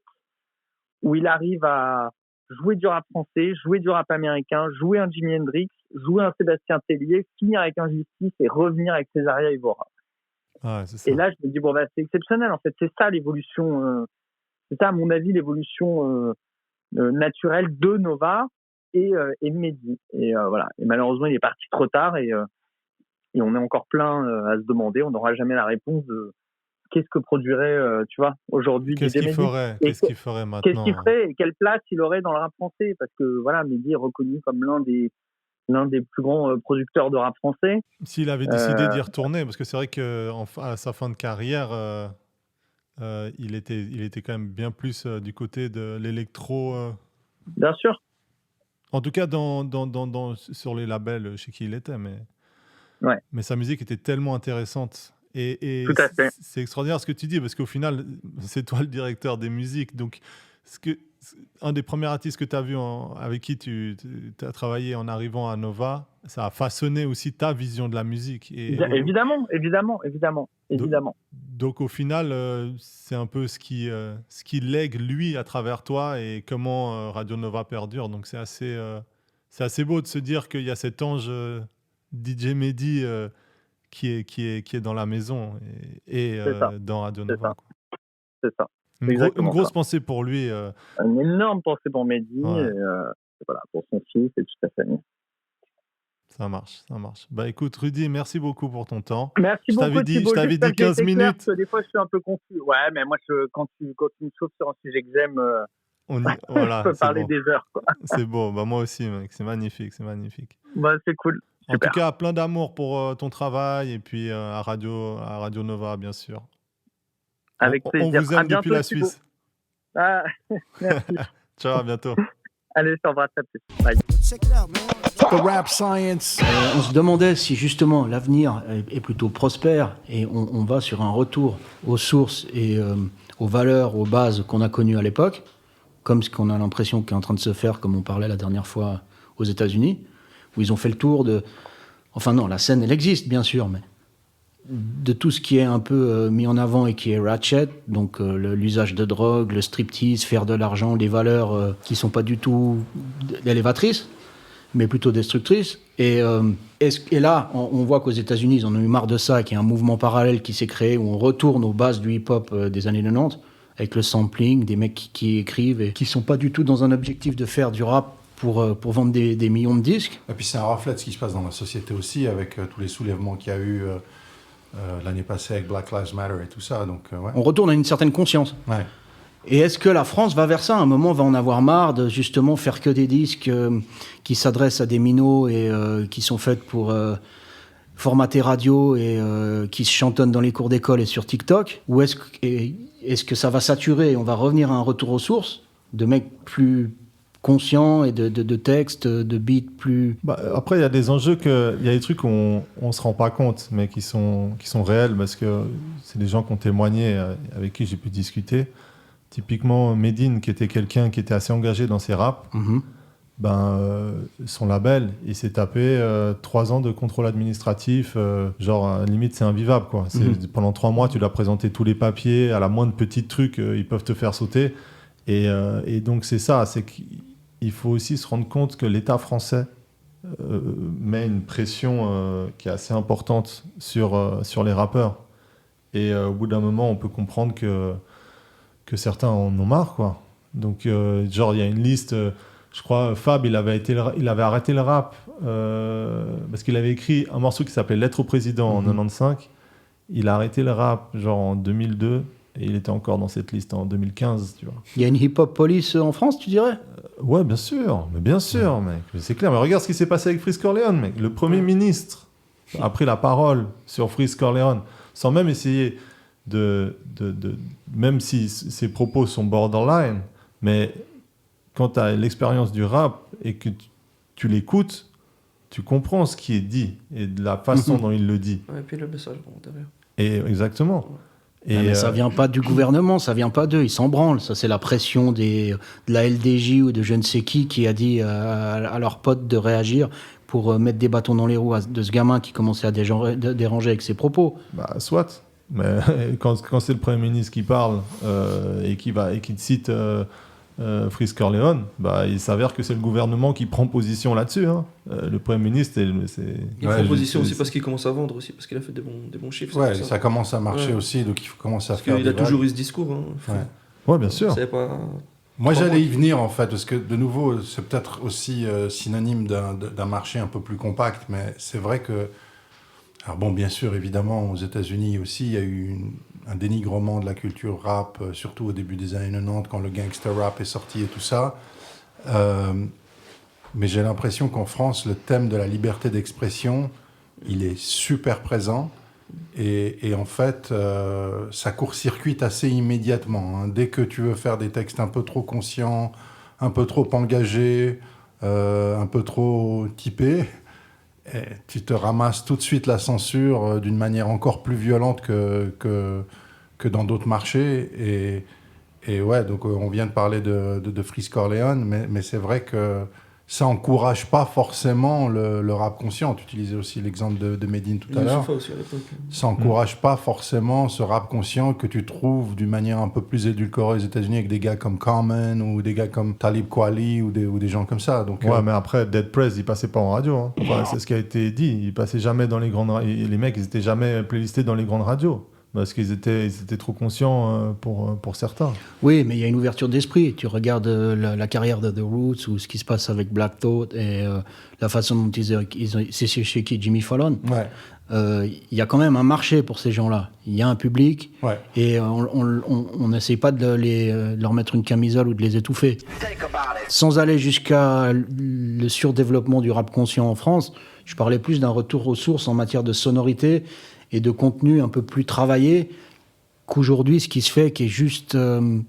où il arrive à jouer du rap français, jouer du rap américain, jouer un Jimi Hendrix, jouer un Sébastien Tellier, finir avec un Justice et revenir avec Césaria Evora. C'est ça. Et là, je me dis, c'est exceptionnel. En fait, c'est ça l'évolution. C'est ça, à mon avis, l'évolution naturelle de Nova et de Mehdi. Et voilà. Et malheureusement, il est parti trop tard et on est encore plein à se demander. On n'aura jamais la réponse de qu'est-ce que produirait, tu vois, aujourd'hui. Qu'est-ce qu'il ferait maintenant? Qu'est-ce qu'il ferait et quelle place il aurait dans le rap français? Parce que voilà, Mehdi est reconnu comme l'un des plus grands producteurs de rap français. S'il avait décidé d'y retourner, parce que c'est vrai qu'à sa fin de carrière, il était quand même bien plus du côté de l'électro. Bien sûr. En tout cas, sur les labels chez qui il était. Mais sa musique était tellement intéressante. Et tout à fait. C'est extraordinaire ce que tu dis, parce qu'au final, c'est toi le directeur des musiques. Donc, un des premiers artistes que tu as vu avec qui tu as travaillé en arrivant à Nova, ça a façonné aussi ta vision de la musique. Évidemment. Donc au final, c'est un peu ce qui lègue lui à travers toi et comment Radio Nova perdure. Donc c'est assez beau de se dire qu'il y a cet ange DJ Mehdi qui est dans la maison et dans Radio Nova. C'est ça. Une grosse pensée pour lui. Une énorme pensée pour Mehdi, et voilà, pour son fils et toute sa famille. Ça marche. Bah écoute, Rudy, merci beaucoup pour ton temps. Merci beaucoup, Thibaut. Je t'avais dit 15 minutes. Clair, des fois, je suis un peu confus. Ouais, mais moi, quand tu me chauffes sur un sujet que j'aime, voilà, je peux parler des heures. Quoi. C'est beau. Bah, moi aussi, mec. C'est magnifique. Bah, c'est cool. En tout cas, plein d'amour pour ton travail et puis à Radio Nova, bien sûr. Avec plaisir. On vous aime depuis la Suisse. Ah, merci. Ciao, à bientôt. Allez, je t'embrasse, à plus. Bye. The rap science. On se demandait si justement l'avenir est plutôt prospère et on va sur un retour aux sources et aux valeurs, aux bases qu'on a connues à l'époque, comme ce qu'on a l'impression qu'est en train de se faire, comme on parlait la dernière fois aux États-Unis, où ils ont fait le tour de... Enfin non, la scène, elle existe bien sûr, mais de tout ce qui est un peu mis en avant et qui est ratchet, donc l'usage de drogue, le striptease, faire de l'argent, les valeurs qui sont pas du tout élévatrices, mais plutôt destructrices. Et là, on voit qu'aux États-Unis, ils en ont eu marre de ça, qu'il y a un mouvement parallèle qui s'est créé, où on retourne aux bases du hip-hop des années 90, avec le sampling, des mecs qui écrivent et qui sont pas du tout dans un objectif de faire du rap pour vendre des millions de disques. Et puis c'est un reflet de ce qui se passe dans la société aussi, avec tous les soulèvements qu'il y a eu l'année passée avec Black Lives Matter et tout ça. Donc, ouais. On retourne à une certaine conscience. Ouais. Et est-ce que la France va vers ça? À un moment, on va en avoir marre de justement faire que des disques qui s'adressent à des minots et qui sont faits pour formater radio et qui se chantonnent dans les cours d'école et sur TikTok? Ou est-ce que ça va saturer et on va revenir à un retour aux sources de mecs plus conscients et de textes, de beats plus... Après, il y a des enjeux, il y a des trucs où on ne se rend pas compte, mais qui sont réels, parce que c'est des gens qui ont témoigné, avec qui j'ai pu discuter. Typiquement, Medine, qui était quelqu'un qui était assez engagé dans ses raps, son label, il s'est tapé 3 ans de contrôle administratif, limite c'est invivable, quoi. Pendant 3 mois, tu dois présenter tous les papiers, à la moindre petite truc, ils peuvent te faire sauter. Et donc c'est ça, c'est qu'il faut aussi se rendre compte que l'État français met une pression qui est assez importante sur les rappeurs. Et au bout d'un moment, on peut comprendre que certains en ont marre, quoi. Donc, il y a une liste, je crois, Fab, il avait arrêté le rap parce qu'il avait écrit un morceau qui s'appelait Lettre au président en 95. Il a arrêté le rap, en 2002, et il était encore dans cette liste en 2015, tu vois. Il y a une hip-hop police en France, tu dirais? Ouais, bien sûr, mec. Mais c'est clair, mais regarde ce qui s'est passé avec Freeze Corleone, mec. Le Premier ministre a pris la parole sur Freeze Corleone, sans même essayer même si ses propos sont borderline, mais quand tu as l'expérience du rap et que tu l'écoutes, tu comprends ce qui est dit et de la façon dont il le dit. Ouais, et puis le message derrière. Et exactement. Ouais. Et mais ça vient pas du gouvernement, ça vient pas d'eux, ils s'en branlent. Ça, c'est la pression de la LDJ ou de je ne sais qui a dit à leurs potes de réagir pour mettre des bâtons dans les roues de ce gamin qui commençait à déranger avec ses propos. Bah, soit. Mais quand c'est le Premier ministre qui parle et qui te cite Freeze Corleone, bah, il s'avère que c'est le gouvernement qui prend position là-dessus. Hein. Le Premier ministre, il prend position aussi parce qu'il commence à vendre aussi, parce qu'il a fait des bons chiffres. Ouais, ça commence à marcher aussi, donc il faut commencer à faire. Il a toujours eu ce discours. Hein. Ouais, bien sûr. Moi, j'allais y venir, en fait, parce que, de nouveau, c'est peut-être aussi synonyme d'un marché un peu plus compact, mais c'est vrai que... Alors bon, bien sûr, évidemment, aux États-Unis aussi, il y a eu un dénigrement de la culture rap, surtout au début des années 90, quand le gangster rap est sorti et tout ça. Mais j'ai l'impression qu'en France, le thème de la liberté d'expression, il est super présent. Et en fait, ça court-circuite assez immédiatement. Hein. Dès que tu veux faire des textes un peu trop conscients, un peu trop engagés, un peu trop typés, tu te ramasses tout de suite la censure d'une manière encore plus violente que dans d'autres marchés. Et ouais, donc on vient de parler de Freeze Corleone, mais c'est vrai que ça encourage pas forcément le rap conscient. Tu utilisais aussi l'exemple de Medine tout à l'heure. Ça encourage pas forcément ce rap conscient que tu trouves d'une manière un peu plus édulcorée aux États-Unis avec des gars comme Common ou des gars comme Talib Kweli ou des gens comme ça. Donc, ouais, mais après, Dead Prez, il passait pas en radio. Hein. Enfin, c'est ce qui a été dit. Il passait jamais dans les grandes... Les mecs, ils étaient jamais playlistés dans les grandes radios. Parce qu'ils étaient trop conscients pour certains. Oui, mais il y a une ouverture d'esprit. Tu regardes la carrière de The Roots ou ce qui se passe avec Black Thought et la façon dont c'est chez qui Jimmy Fallon. Ouais. Il y a quand même un marché pour ces gens-là. Il y a un public et on n'essaye pas de leur mettre une camisole ou de les étouffer. Sans aller jusqu'à le surdéveloppement du rap conscient en France, je parlais plus d'un retour aux sources en matière de sonorité et de contenu un peu plus travaillé qu'aujourd'hui, ce qui se fait, qui est juste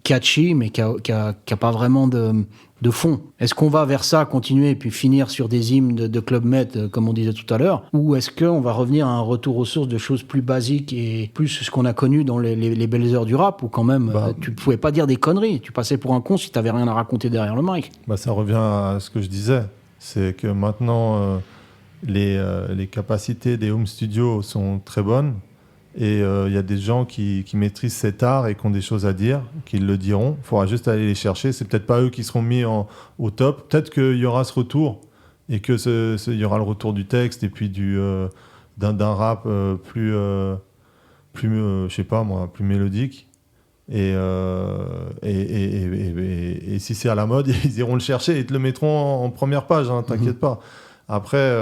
catchy, mais qui a pas vraiment de fond. Est-ce qu'on va vers ça, continuer, et puis finir sur des hymnes de Club Med, comme on disait tout à l'heure, ou est-ce qu'on va revenir à un retour aux sources de choses plus basiques et plus ce qu'on a connu dans les belles heures du rap, où quand même, tu pouvais pas dire des conneries, tu passais pour un con si t'avais rien à raconter derrière le mic. Ça revient à ce que je disais, c'est que maintenant... Les capacités des home studios sont très bonnes et il y a des gens qui maîtrisent cet art et qui ont des choses à dire, qui le diront. Il faudra juste aller les chercher. C'est peut-être pas eux qui seront mis au top. Peut-être qu'il y aura ce retour et que il y aura le retour du texte et puis d'un rap plus je sais pas moi, plus mélodique. Et si c'est à la mode, ils iront le chercher et te le mettront en première page. Hein, t'inquiète pas. Après,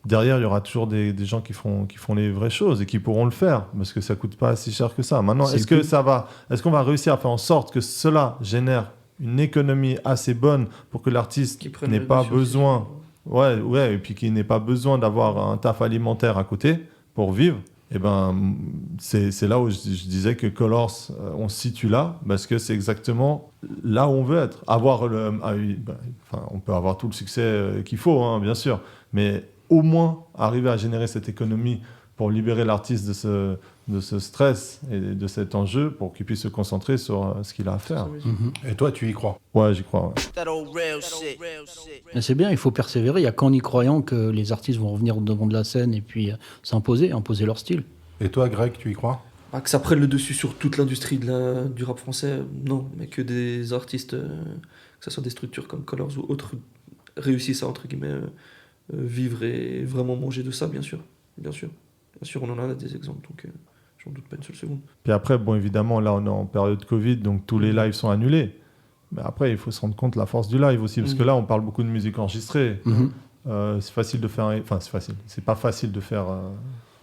derrière, il y aura toujours des gens qui font les vraies choses et qui pourront le faire parce que ça coûte pas si cher que ça. Maintenant, est-ce qu'on va réussir à faire en sorte que cela génère une économie assez bonne pour que l'artiste n'ait pas besoin, et puis qu'il n'ait pas besoin d'avoir un taf alimentaire à côté pour vivre? Eh ben, c'est là où je disais que Colors, on se situe là, parce que c'est exactement là où on veut être. On peut avoir tout le succès qu'il faut, hein, bien sûr, mais au moins arriver à générer cette économie pour libérer l'artiste de ce stress et de cet enjeu pour qu'il puisse se concentrer sur ce qu'il a à faire. Et toi, tu y crois? Ouais, j'y crois. Et c'est bien, il faut persévérer. Il n'y a qu'en y croyant que les artistes vont revenir devant de la scène et puis imposer leur style. Et toi, Greg, tu y crois? Que ça prenne le dessus sur toute l'industrie du rap français, non. Mais que des artistes, que ce soit des structures comme Colors ou autres, réussissent à, entre guillemets, vivre et vraiment manger de ça, bien sûr. Bien sûr, on en a des exemples, donc j'en doute pas une seule seconde. Puis après, bon, évidemment, là, on est en période Covid, donc tous les lives sont annulés. Mais après, il faut se rendre compte de la force du live aussi, parce que là, on parle beaucoup de musique enregistrée. C'est facile de faire... Enfin, c'est facile. C'est pas facile de faire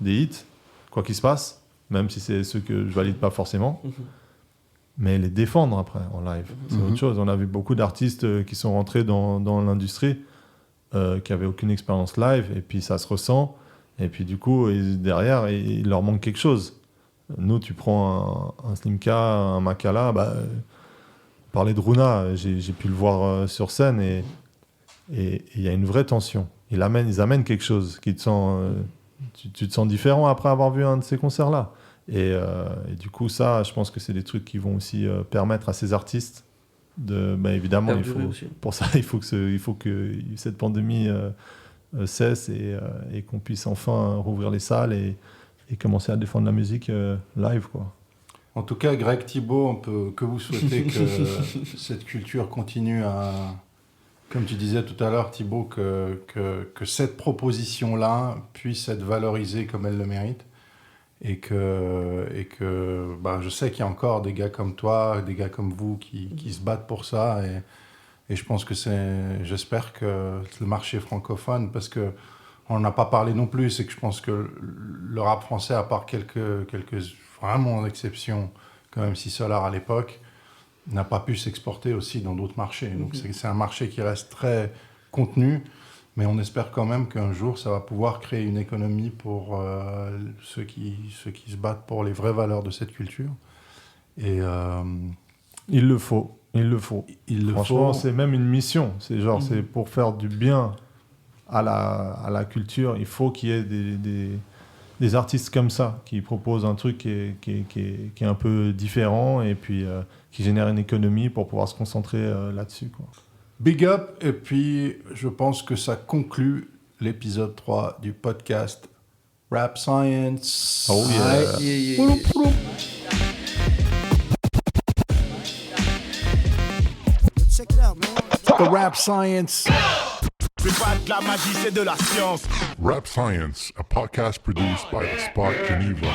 des hits, quoi qu'il se passe, même si c'est ceux que je valide pas forcément. Mais les défendre après, en live, c'est autre chose. On a vu beaucoup d'artistes qui sont rentrés dans l'industrie, qui n'avaient aucune expérience live, et puis ça se ressent. Et puis du coup, derrière, il leur manque quelque chose. Nous, tu prends un Slimka, un Makala, parler de Runa, j'ai pu le voir sur scène et il y a une vraie tension. Ils amènent quelque chose qui te sent... tu te sens différent après avoir vu un de ces concerts-là. Et du coup, ça, je pense que c'est des trucs qui vont aussi permettre à ces artistes de... évidemment, pour ça, il faut que cette pandémie cesse et qu'on puisse enfin rouvrir les salles et commencer à défendre la musique live, quoi. En tout cas, Greg Thibault, on peut que vous souhaiter que cette culture continue à... Comme tu disais tout à l'heure, Thibault, que cette proposition-là puisse être valorisée comme elle le mérite. Et que je sais qu'il y a encore des gars comme toi, des gars comme vous qui se battent pour ça. Et je pense que j'espère que le marché francophone, parce qu'on n'en a pas parlé non plus, c'est que je pense que le rap français, à part quelques vraiment exceptions, comme MC Solar à l'époque, n'a pas pu s'exporter aussi dans d'autres marchés. Donc c'est un marché qui reste très contenu, mais on espère quand même qu'un jour, ça va pouvoir créer une économie pour ceux qui se battent pour les vraies valeurs de cette culture. Et il le faut. Franchement, c'est même une mission. C'est genre, c'est pour faire du bien à la culture. Il faut qu'il y ait des artistes comme ça qui proposent un truc qui est un peu différent et puis qui génère une économie pour pouvoir se concentrer là-dessus, quoi. Big up, et puis je pense que ça conclut l'épisode 3 du podcast Rap Science. Oh yeah. Check it out, man. The Rap Science. C'est pas de la magie, c'est de la science. Rap Science, a podcast produced by The Spot Geneva.